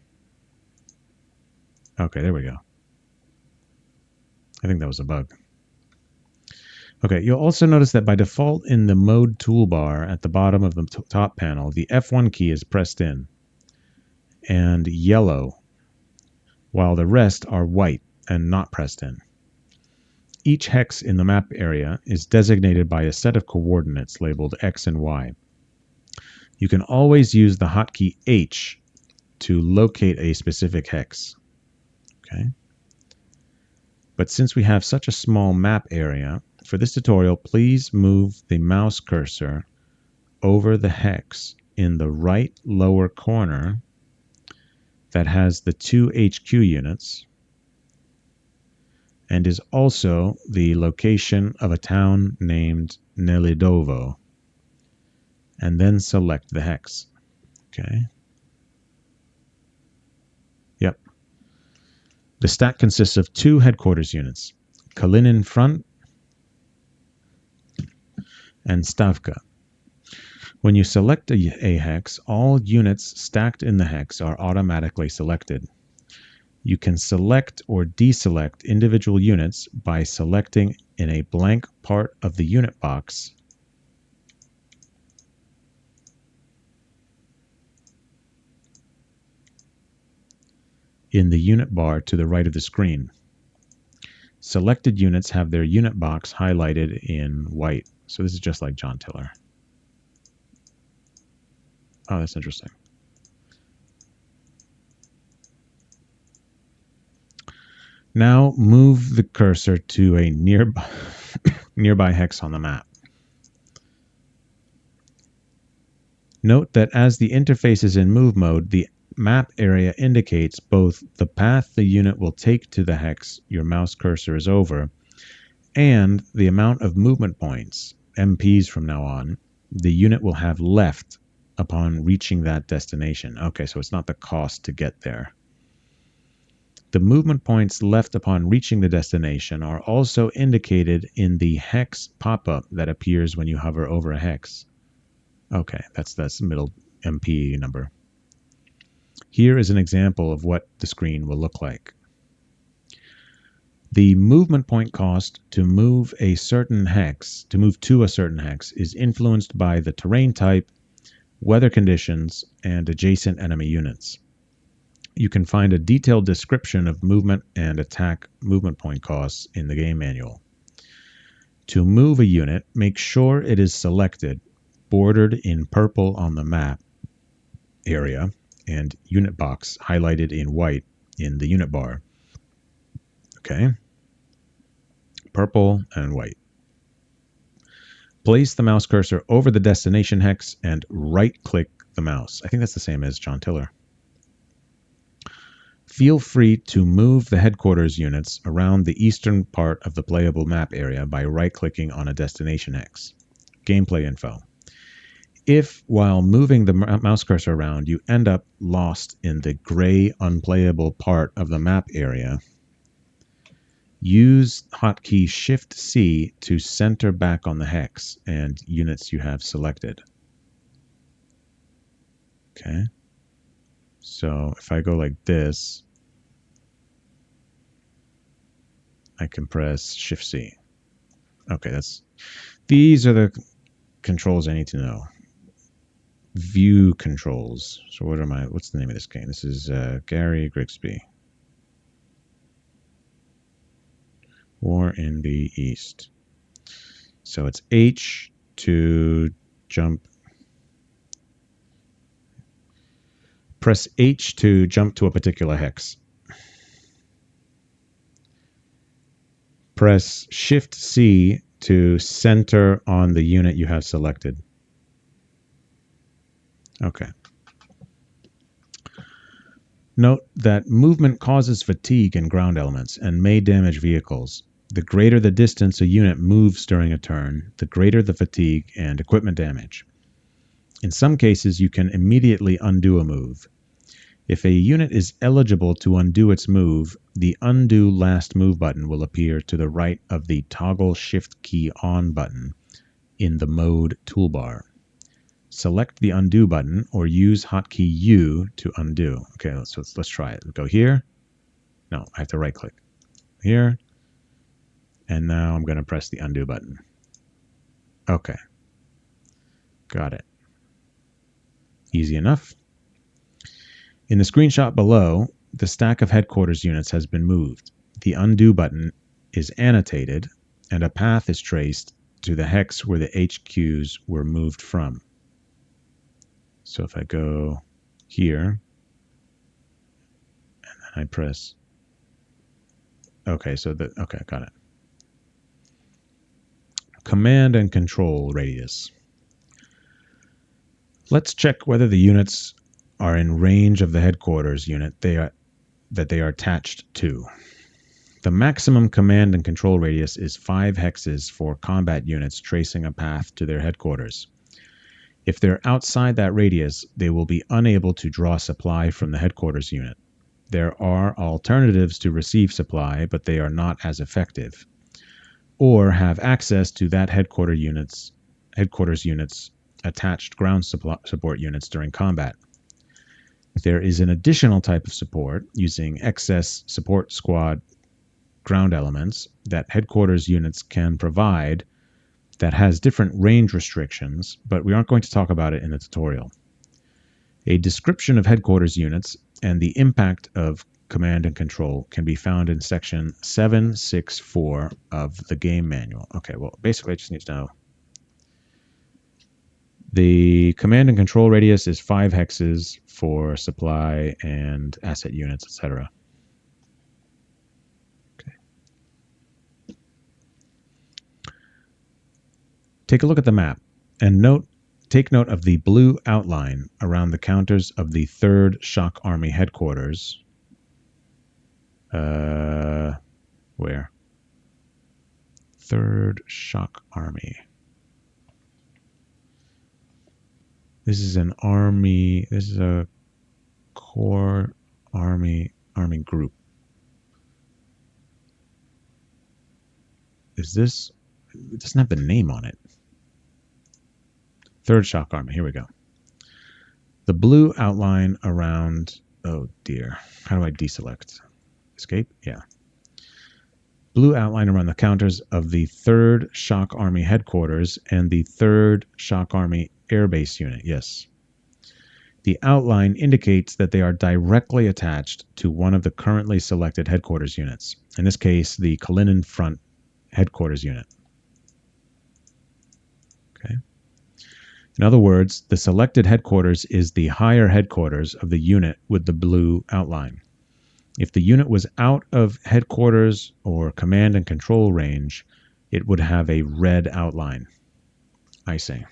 Okay, there we go. I think that was a bug. Okay, you'll also notice that by default in the mode toolbar at the bottom of the top panel, the F1 key is pressed in and yellow, while the rest are white and not pressed in. Each hex in the map area is designated by a set of coordinates labeled X and Y. You can always use the hotkey H to locate a specific hex. Okay. But since we have such a small map area, for this tutorial, please move the mouse cursor over the hex in the right lower corner that has the 2 HQ units and is also the location of a town named Nelidovo, and then select the hex. Okay. Yep. The stack consists of 2 headquarters units, Kalinin Front and Stavka. When you select a hex, all units stacked in the hex are automatically selected. You can select or deselect individual units by selecting in a blank part of the unit box in the unit bar to the right of the screen. Selected units have their unit box highlighted in white. So this is just like John Tiller. Oh, that's interesting. Now move the cursor to a nearby hex on the map. Note that as the interface is in move mode, the map area indicates both the path the unit will take to the hex your mouse cursor is over and the amount of movement points, MPs from now on, the unit will have left upon reaching that destination. Okay, so it's not the cost to get there. The movement points left upon reaching the destination are also indicated in the hex pop-up that appears when you hover over a hex. Okay, that's the middle MP number. Here is an example of what the screen will look like. The movement point cost to move to a certain hex, is influenced by the terrain type, weather conditions, and adjacent enemy units. You can find a detailed description of movement and attack movement point costs in the game manual. To move a unit, make sure it is selected, bordered in purple on the map area, and unit box highlighted in white in the unit bar. Okay. Purple and white. Place the mouse cursor over the destination hex and right-click the mouse. I think that's the same as John Tiller. Feel free to move the headquarters units around the eastern part of the playable map area by right-clicking on a destination hex. Gameplay info. If, while moving the mouse cursor around, you end up lost in the gray, unplayable part of the map area, use hotkey Shift-C to center back on the hex and units you have selected. Okay. So if I go like this, I can press Shift-C. Okay, these are the controls I need to know. View controls. So what's the name of this game? This is Gary Grigsby. War in the East. So it's H to jump. Press H to jump to a particular hex. Press Shift-C to center on the unit you have selected. Okay. Note that movement causes fatigue in ground elements and may damage vehicles. The greater the distance a unit moves during a turn, the greater the fatigue and equipment damage. In some cases, you can immediately undo a move. If a unit is eligible to undo its move, the Undo Last Move button will appear to the right of the Toggle Shift key On button in the Mode toolbar. Select the Undo button or use hotkey U to undo. Okay, let's try it. Go here. No, I have to right-click. Here. And now I'm going to press the Undo button. Okay. Got it. Easy enough. In the screenshot below, the stack of headquarters units has been moved. The Undo button is annotated, and a path is traced to the hex where the HQs were moved from. So if I go here, and then I press... Okay, okay, got it. Command and control radius. Let's check whether the units are in range of the headquarters unit that they are attached to. The maximum command and control radius is 5 hexes for combat units tracing a path to their headquarters. If they're outside that radius, they will be unable to draw supply from the headquarters unit. There are alternatives to receive supply, but they are not as effective, or have access to that headquarters units attached ground support units during combat. There is an additional type of support using excess support squad ground elements that headquarters units can provide that has different range restrictions, but we aren't going to talk about it in the tutorial. A description of headquarters units and the impact of command and control can be found in section 764 of the game manual. Okay, well, basically I just need to know the command and control radius is 5 hexes for supply and asset units, etc. Okay. Take a look at the map and take note of the blue outline around the counters of the 3rd Shock Army headquarters. Where? 3rd Shock Army. This is an army. This is a core army group. Is this? It doesn't have the name on it. Third Shock Army. Here we go. The blue outline around... Oh, dear. How do I deselect? Escape? Yeah. Blue outline around the counters of the 3rd Shock Army Headquarters and the 3rd Shock Army Air Base Unit. Yes. The outline indicates that they are directly attached to one of the currently selected headquarters units. In this case, the Kalinin Front Headquarters Unit. Okay. In other words, the selected headquarters is the higher headquarters of the unit with the blue outline. If the unit was out of headquarters or command and control range, it would have a red outline. I see.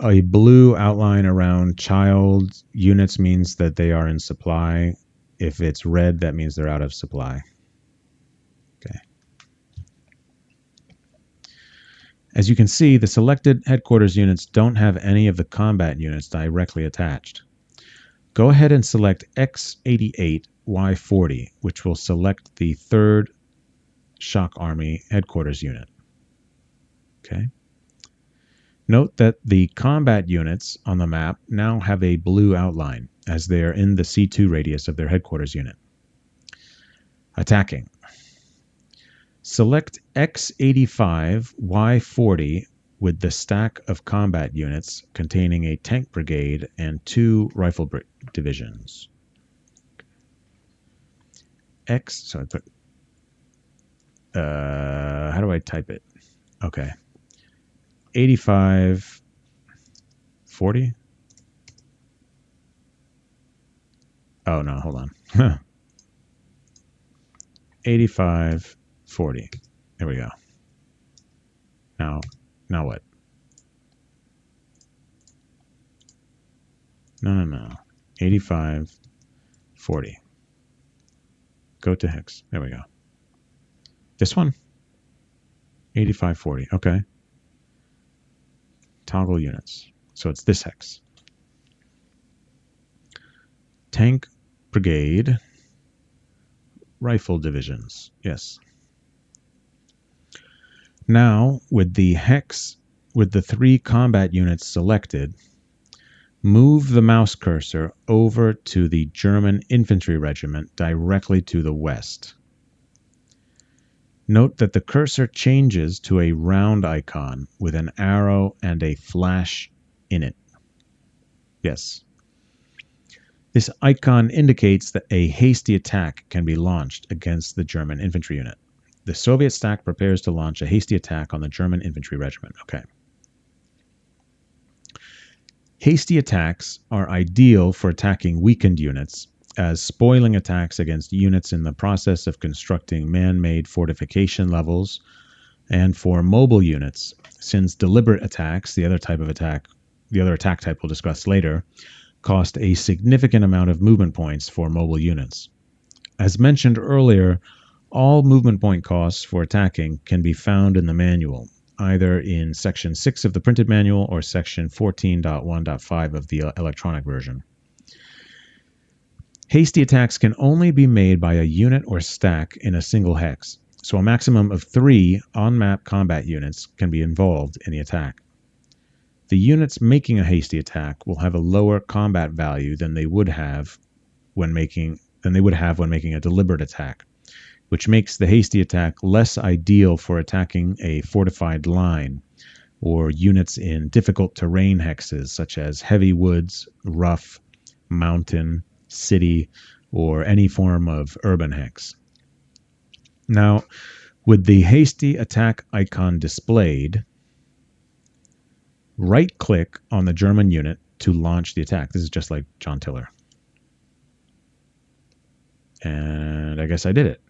A blue outline around child units means that they are in supply. If it's red, that means they're out of supply. Okay. As you can see, the selected headquarters units don't have any of the combat units directly attached. Go ahead and select X88Y40, which will select the 3rd Shock Army Headquarters Unit. Okay. Note that the combat units on the map now have a blue outline, as they are in the C2 radius of their headquarters unit. Attacking. Select X85Y40 with the stack of combat units containing a tank brigade and 2 rifle divisions. So I put... how do I type it? Okay. 8540? Oh, no, hold on. 8540. There we go. Now what? No. 8540. Go to hex. There we go. This one? 8540. Okay. Toggle units. So it's this hex. Tank brigade. Rifle divisions. Yes. Now, with the hex, with the 3 combat units selected, move the mouse cursor over to the German infantry regiment directly to the west. Note that the cursor changes to a round icon with an arrow and a flash in it. Yes. This icon indicates that a hasty attack can be launched against the German infantry unit. The Soviet stack prepares to launch a hasty attack on the German infantry regiment. Okay. Hasty attacks are ideal for attacking weakened units, as spoiling attacks against units in the process of constructing man-made fortification levels, and for mobile units, since deliberate attacks, the other attack type we'll discuss later, cost a significant amount of movement points for mobile units. As mentioned earlier, all movement point costs for attacking can be found in the manual, either in Section 6 of the printed manual or Section 14.1.5 of the electronic version. Hasty attacks can only be made by a unit or stack in a single hex, so a maximum of 3 on-map combat units can be involved in the attack. The units making a hasty attack will have a lower combat value than they would have when making a deliberate attack, which makes the hasty attack less ideal for attacking a fortified line or units in difficult terrain hexes such as heavy woods, rough, mountain, city, or any form of urban hex. Now, with the hasty attack icon displayed, right-click on the German unit to launch the attack. This is just like John Tiller. And I guess I did it.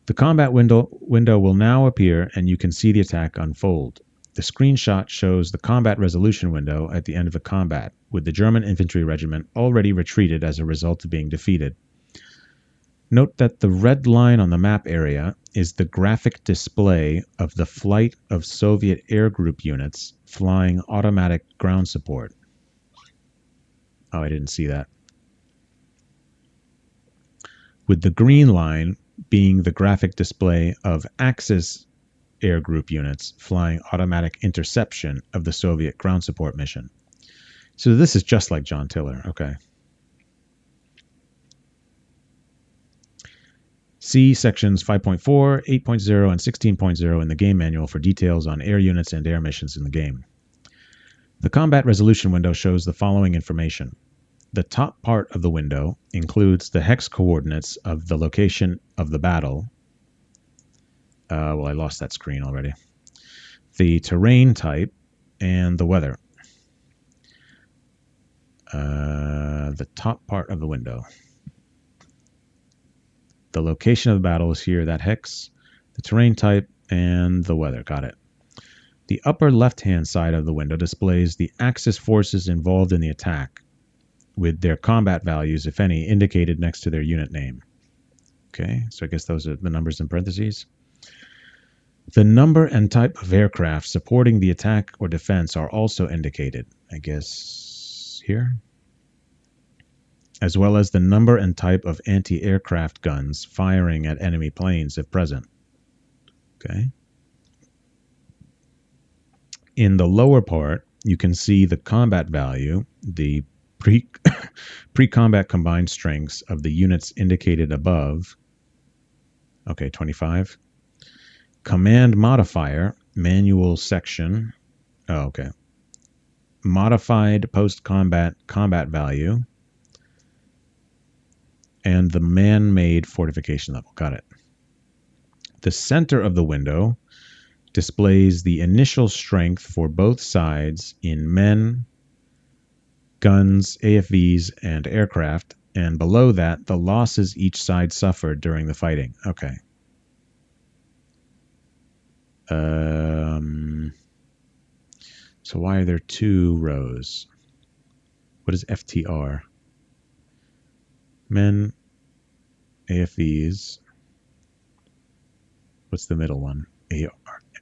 The combat window will now appear and you can see the attack unfold. The screenshot shows the combat resolution window at the end of the combat, with the German infantry regiment already retreated as a result of being defeated. Note that the red line on the map area is the graphic display of the flight of Soviet air group units flying automatic ground support. Oh, I didn't see that. With the green line being the graphic display of Axis air group units flying automatic interception of the Soviet ground support mission. So this is just like John Tiller. Okay. See sections 5.4, 8.0, and 16.0 in the game manual for details on air units and air missions in the game. The combat resolution window shows the following information. The top part of the window includes the hex coordinates of the location of the battle. Well, I lost that screen already. The terrain type and the weather. The top part of the window. The location of the battle is here, that hex, the terrain type, and the weather. Got it. The upper left-hand side of the window displays the Axis forces involved in the attack, with their combat values, if any, indicated next to their unit name. Okay, so I guess those are the numbers in parentheses. The number and type of aircraft supporting the attack or defense are also indicated, I guess here, as well as the number and type of anti-aircraft guns firing at enemy planes if present. Okay. In the lower part, you can see the combat value, the pre-combat combined strengths of the units indicated above. Okay, 25. Command modifier, manual section. Oh, okay. Modified post-combat combat value. And the man-made fortification level. Got it. The center of the window displays the initial strength for both sides in men, guns, AFVs, and aircraft, and below that, the losses each side suffered during the fighting. Okay. So why are there two rows? What is FTR? Men, AFVs. What's the middle one?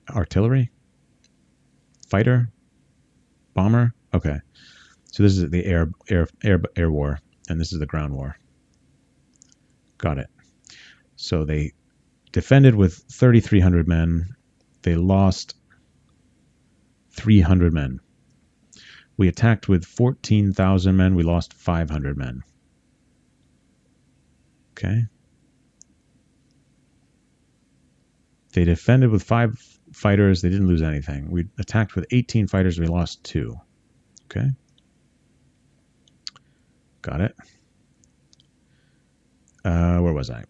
Artillery? Fighter? Bomber? Okay. So this is the air war, and this is the ground war. Got it. So they defended with 3,300 men. They lost 300 men. We attacked with 14,000 men. We lost 500 men. Okay. They defended with 5 fighters. They didn't lose anything. We attacked with 18 fighters. We lost 2. Okay. Got it. Where was I?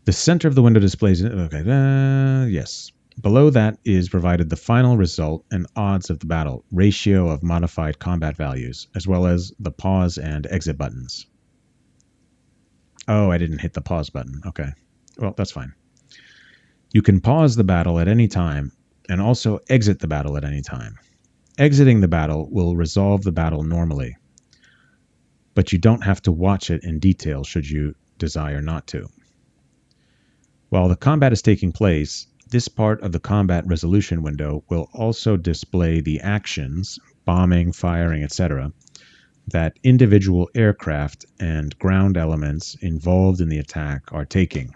The center of the window displays... Okay. Yes. Below that is provided the final result and odds of the battle, ratio of modified combat values, as well as the pause and exit buttons. Oh, I didn't hit the pause button. Okay. Well, that's fine. You can pause the battle at any time and also exit the battle at any time. Exiting the battle will resolve the battle normally, but you don't have to watch it in detail should you desire not to. While the combat is taking place, this part of the combat resolution window will also display the actions, bombing, firing, etc., that individual aircraft and ground elements involved in the attack are taking,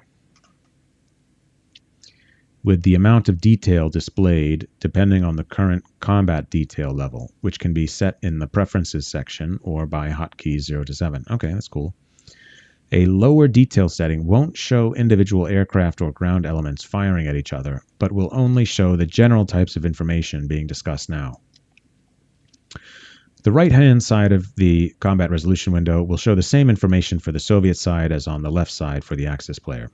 with the amount of detail displayed depending on the current combat detail level, which can be set in the preferences section or by hotkey 0 to 7. Okay, that's cool. A lower detail setting won't show individual aircraft or ground elements firing at each other, but will only show the general types of information being discussed now. The right-hand side of the combat resolution window will show the same information for the Soviet side as on the left side for the Axis player.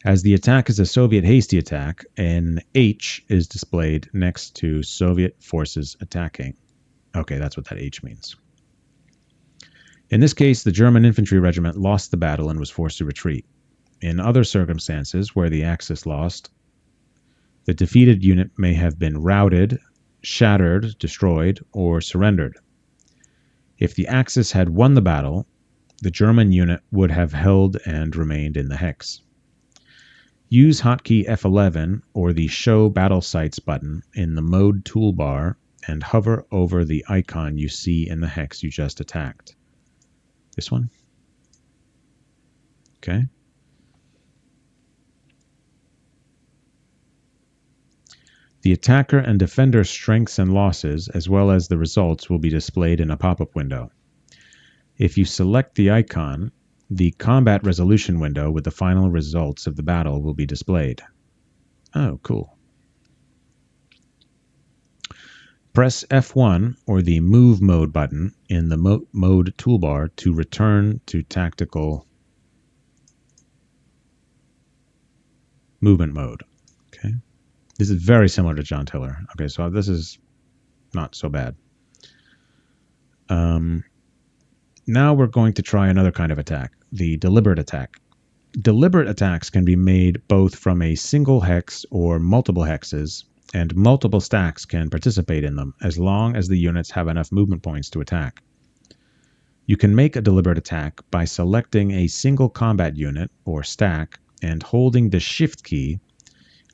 As the attack is a Soviet hasty attack, an H is displayed next to Soviet forces attacking. Okay, that's what that H means. In this case, the German infantry regiment lost the battle and was forced to retreat. In other circumstances where the Axis lost, the defeated unit may have been routed, shattered, destroyed, or surrendered. If the Axis had won the battle, the German unit would have held and remained in the hex. Use hotkey F11 or the Show Battle Sites button in the Mode toolbar and hover over the icon you see in the hex you just attacked. This one? Okay. The attacker and defender strengths and losses, as well as the results, will be displayed in a pop-up window. If you select the icon, the combat resolution window with the final results of the battle will be displayed. Oh, cool. Press F1 or the Move Mode button in the Mode toolbar to return to tactical movement mode. Okay. This is very similar to John Tiller. Okay, so this is not so bad. Now we're going to try another kind of attack, the deliberate attack. Deliberate attacks can be made both from a single hex or multiple hexes, and multiple stacks can participate in them as long as the units have enough movement points to attack. You can make a deliberate attack by selecting a single combat unit or stack and holding the Shift key,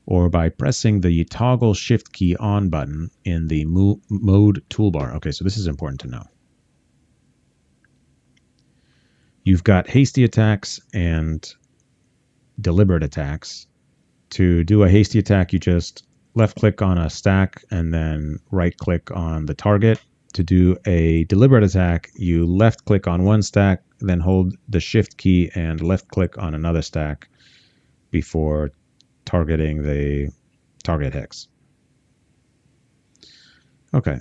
or by pressing the toggle Shift key on button in the Mode toolbar. Okay, so this is important to know. You've got hasty attacks and deliberate attacks. To do a hasty attack, you just left-click on a stack and then right-click on the target. To do a deliberate attack, you left-click on one stack, then hold the Shift key and left-click on another stack before targeting the target hex. Okay.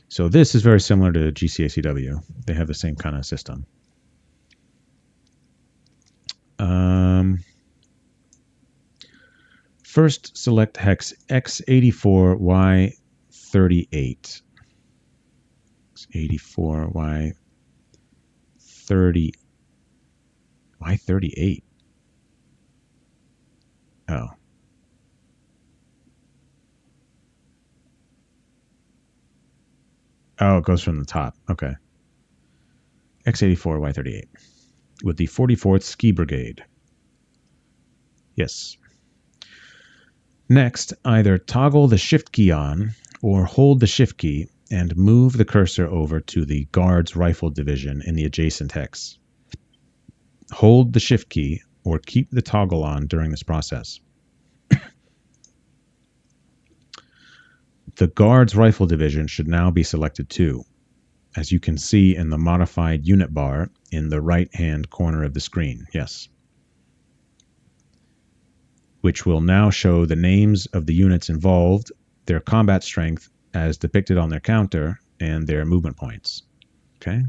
So this is very similar to GCACW. They have the same kind of system. First, select hex X84Y38. X84Y30. Y38. Oh. Oh, it goes from the top. Okay. X84Y38 with the 44th Ski Brigade. Yes. Next, either toggle the Shift key on or hold the Shift key and move the cursor over to the Guards Rifle Division in the adjacent hex. Hold the Shift key or keep the toggle on during this process. The Guards Rifle Division should now be selected too, as you can see in the modified unit bar in the right-hand corner of the screen. Yes. Which will now show the names of the units involved, their combat strength as depicted on their counter, and their movement points. Okay.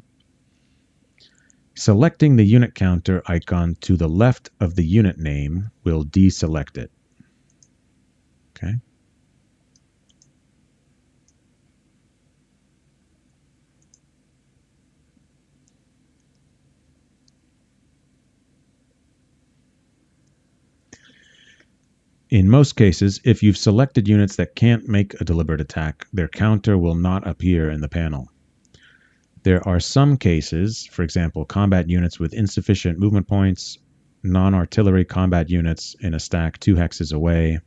Selecting the unit counter icon to the left of the unit name will deselect it. Okay. In most cases, if you've selected units that can't make a deliberate attack, their counter will not appear in the panel. There are some cases, for example, combat units with insufficient movement points, non-artillery combat units in a stack 2 hexes away,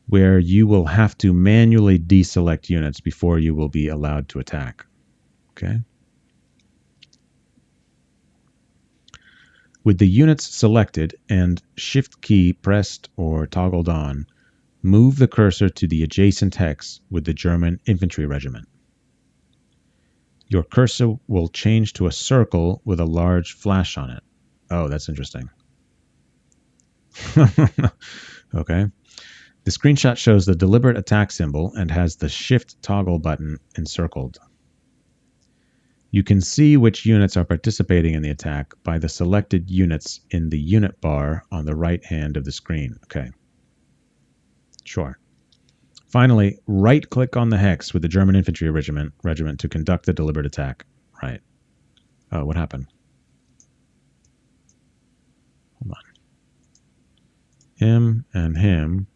where you will have to manually deselect units before you will be allowed to attack. Okay. With the units selected and Shift key pressed or toggled on, move the cursor to the adjacent hex with the German Infantry Regiment. Your cursor will change to a circle with a large flash on it. Oh, that's interesting. Okay. The screenshot shows the deliberate attack symbol and has the Shift toggle button encircled. You can see which units are participating in the attack by the selected units in the unit bar on the right hand of the screen. Okay. Sure. Finally, right-click on the hex with the German Infantry Regiment to conduct the deliberate attack. Right. Oh, what happened? Hold on. Him and him.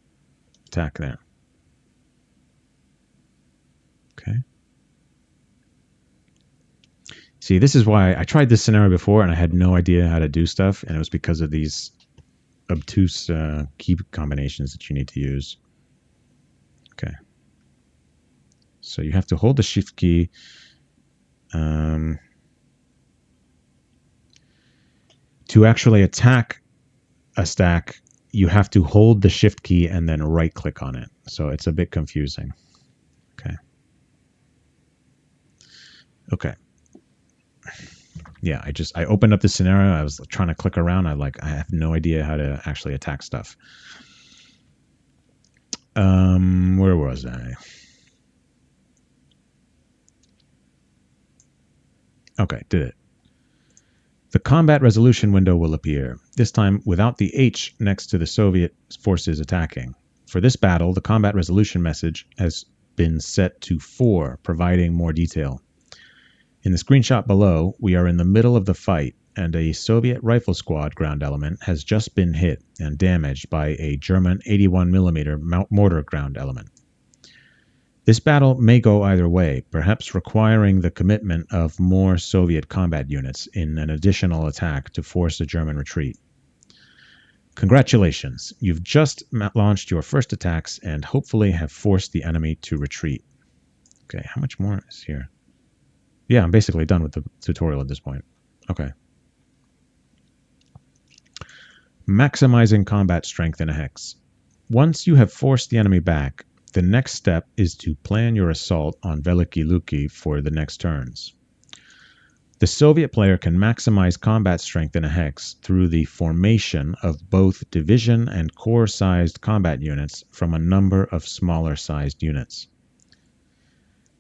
Attack there. Okay. See, this is why I tried this scenario before and I had no idea how to do stuff, and it was because of these obtuse key combinations that you need to use. Okay. So you have to hold the Shift key. To actually attack a stack, you have to hold the shift key and then right click on it. So it's a bit confusing. Okay. Okay. Yeah, I opened up the scenario. I was trying to click around. I have no idea how to actually attack stuff. Where was I? Okay, did it. The combat resolution window will appear, this time without the H next to the Soviet forces attacking. For this battle, the combat resolution message has been set to 4, providing more detail. In the screenshot below, we are in the middle of the fight, and a Soviet rifle squad ground element has just been hit and damaged by a German 81mm mortar ground element. This battle may go either way, perhaps requiring the commitment of more Soviet combat units in an additional attack to force a German retreat. Congratulations, you've just launched your first attacks and hopefully have forced the enemy to retreat. Okay, how much more is here? Yeah, I'm basically done with the tutorial at this point. Okay. Maximizing combat strength in a hex. Once you have forced the enemy back, the next step is to plan your assault on Veliki Luki for the next turns. The Soviet player can maximize combat strength in a hex through the formation of both division and corps-sized combat units from a number of smaller-sized units.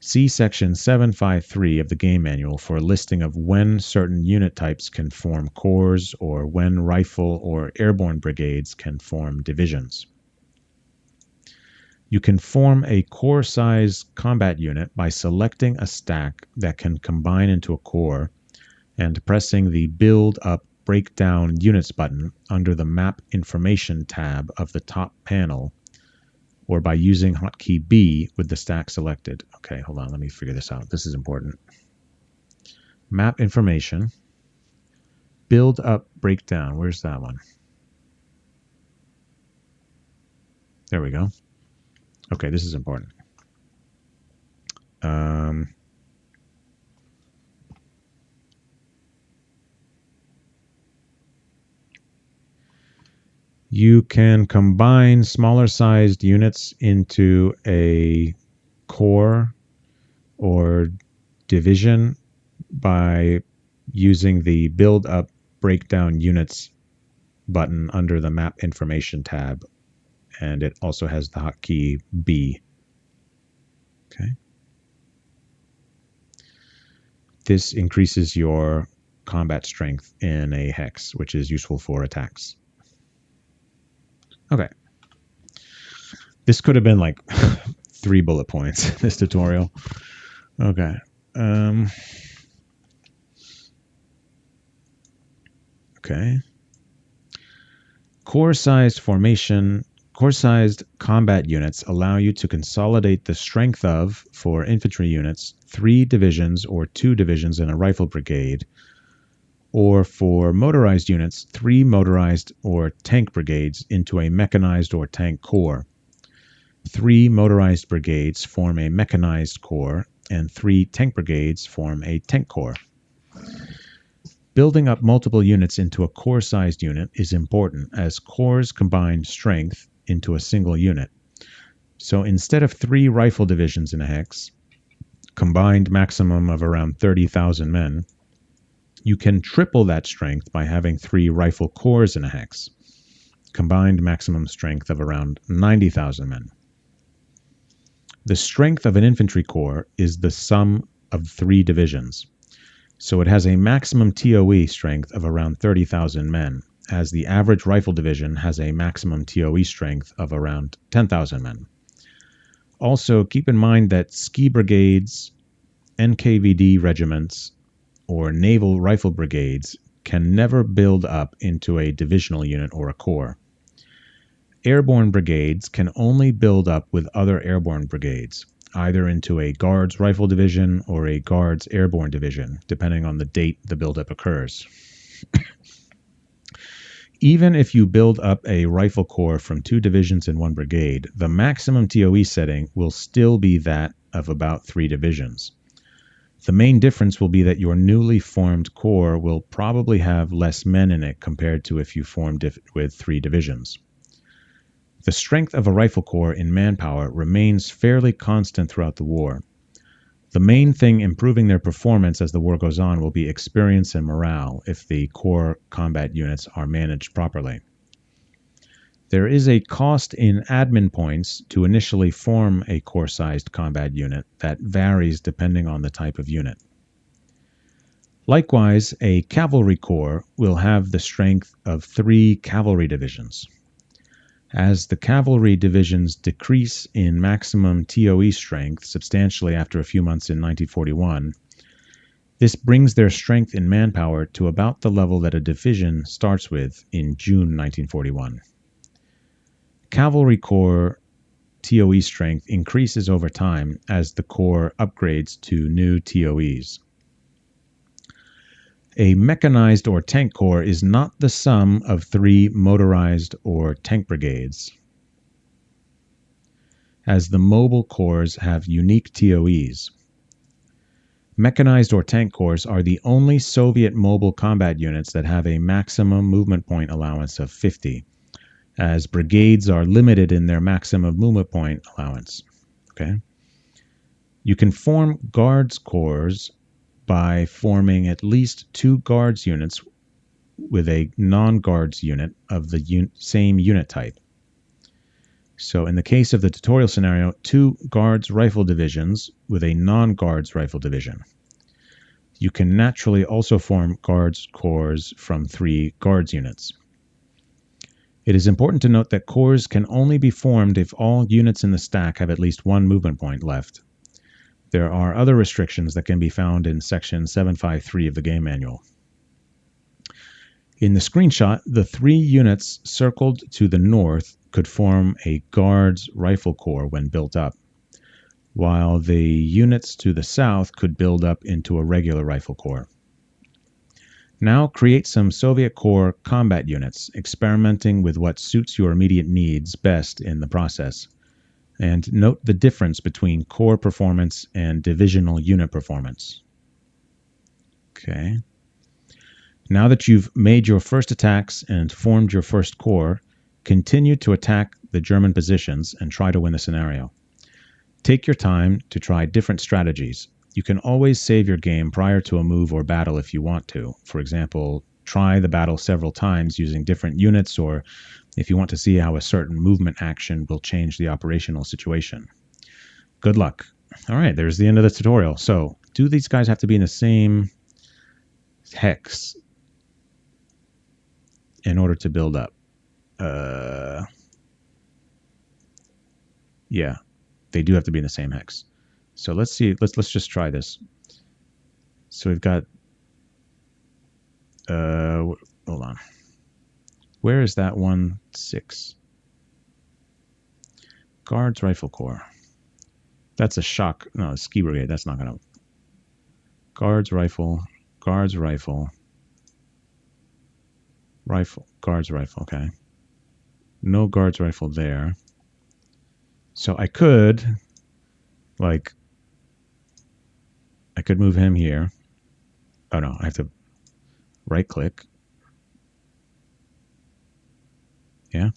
See Section 753 of the game manual for a listing of when certain unit types can form corps or when rifle or airborne brigades can form divisions. You can form a corps-sized combat unit by selecting a stack that can combine into a corps and pressing the Build Up Breakdown Units button under the Map Information tab of the top panel, or by using hotkey B with the stack selected. Okay, hold on, let me figure this out. This is important. Map Information, Build Up Breakdown. Where's that one? There we go. Okay, this is important. You can combine smaller sized units into a corps or division by using the Build Up Breakdown Units button under the Map Information tab. And it also has the hotkey B. Okay. This increases your combat strength in a hex, which is useful for attacks. Okay. This could have been like 3 bullet points, this tutorial. Okay. Okay. Corps-sized formation. Corps-sized combat units allow you to consolidate the strength of, for infantry units, 3 divisions or 2 divisions in a rifle brigade, or for motorized units, 3 motorized or tank brigades into a mechanized or tank corps. 3 motorized brigades form a mechanized corps, and 3 tank brigades form a tank corps. Building up multiple units into a corps-sized unit is important, as corps combine strength into a single unit. So instead of 3 rifle divisions in a hex, combined maximum of around 30,000 men, you can triple that strength by having 3 rifle corps in a hex, combined maximum strength of around 90,000 men. The strength of an infantry corps is the sum of 3 divisions, so it has a maximum TOE strength of around 30,000 men, as the average rifle division has a maximum TOE strength of around 10,000 men. Also, keep in mind that ski brigades, NKVD regiments, or naval rifle brigades can never build up into a divisional unit or a corps. Airborne brigades can only build up with other airborne brigades, either into a Guards Rifle Division or a Guards Airborne Division, depending on the date the buildup occurs. Even if you build up a rifle corps from 2 divisions in 1 brigade, the maximum TOE setting will still be that of about 3 divisions. The main difference will be that your newly formed corps will probably have less men in it compared to if you formed it with 3 divisions. The strength of a rifle corps in manpower remains fairly constant throughout the war. The main thing improving their performance as the war goes on will be experience and morale if the corps combat units are managed properly. There is a cost in admin points to initially form a corps-sized combat unit that varies depending on the type of unit. Likewise, a cavalry corps will have the strength of 3 cavalry divisions. As the cavalry divisions decrease in maximum TOE strength substantially after a few months in 1941, this brings their strength in manpower to about the level that a division starts with in June 1941. Cavalry corps TOE strength increases over time as the corps upgrades to new TOEs. A mechanized or tank corps is not the sum of 3 motorized or tank brigades, as the mobile corps have unique TOEs. Mechanized or tank corps are the only Soviet mobile combat units that have a maximum movement point allowance of 50, as brigades are limited in their maximum movement point allowance. Okay? You can form guards corps by forming at least 2 guards units with a non-guards unit of the same unit type. So in the case of the tutorial scenario, 2 guards rifle divisions with a non-guards rifle division. You can naturally also form guards corps from 3 guards units. It is important to note that corps can only be formed if all units in the stack have at least 1 movement point left. There are other restrictions that can be found in section 753 of the game manual. In the screenshot, the 3 units circled to the north could form a guards rifle corps when built up, while the units to the south could build up into a regular rifle corps. Now create some Soviet corps combat units, experimenting with what suits your immediate needs best in the process. And note the difference between corps performance and divisional unit performance. Okay. Now that you've made your first attacks and formed your first corps, continue to attack the German positions and try to win the scenario. Take your time to try different strategies. You can always save your game prior to a move or battle if you want to. For example, try the battle several times using different units, or if you want to see how a certain movement action will change the operational situation. Good luck. All right, there's the end of the tutorial. So, do these guys have to be in the same hex in order to build up? Yeah, they do have to be in the same hex. So let's see. Let's just try this. So we've got. Hold on. Where is that 1-6? Guards Rifle Corps. That's a shock. No, a ski brigade. That's not gonna. Guards Rifle. Guards Rifle. Rifle. Guards Rifle. Okay. No Guards Rifle there. So I could, like, I could move him here. Oh no, I have to right click. Yeah.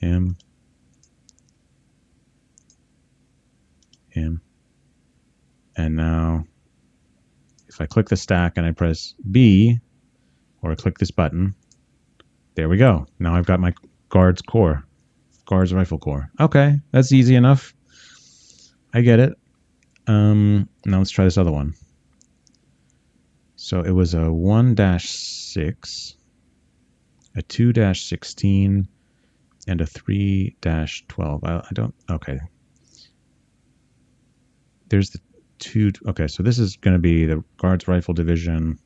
Him. And now if I click the stack and I press B, or I click this button, there we go. Now I've got my guards corps. Guards Rifle Corps. Okay, that's easy enough. I get it. Now let's try this other one. So it was a 1-6, a 2-16, and a 3-12. I don't. Okay. There's the 2. Okay, so this is going to be the Guards Rifle Division,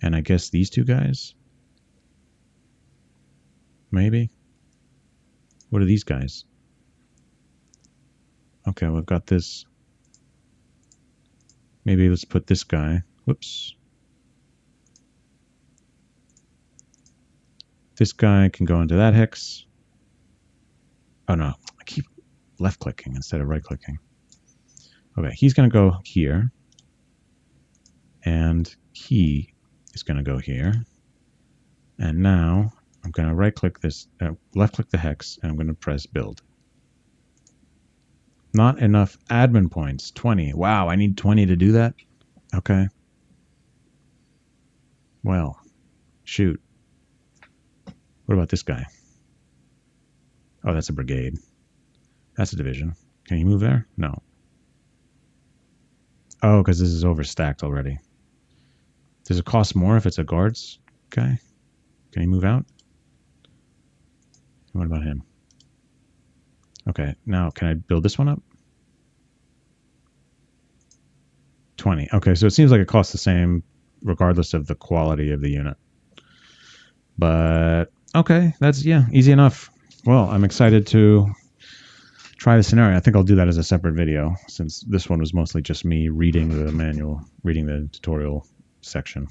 and I guess these 2 guys. Maybe. What are these guys? Okay, we've got this. Maybe let's put this guy. Whoops. This guy can go into that hex. Oh no, I keep left clicking instead of right clicking. Okay, he's going to go here. And he is going to go here. And now I'm going to right-click this, left-click the hex, and I'm going to press build. Not enough admin points. 20. Wow, I need 20 to do that? Okay. Well, shoot. What about this guy? Oh, that's a brigade. That's a division. Can you move there? No. Oh, because this is overstacked already. Does it cost more if it's a guards guy? Can he move out? What about him? Okay, now can I build this one up? 20. Okay, so it seems like it costs the same regardless of the quality of the unit. But, okay, that's, yeah, easy enough. Well, I'm excited to try the scenario. I think I'll do that as a separate video since this one was mostly just me reading the manual, reading the tutorial section.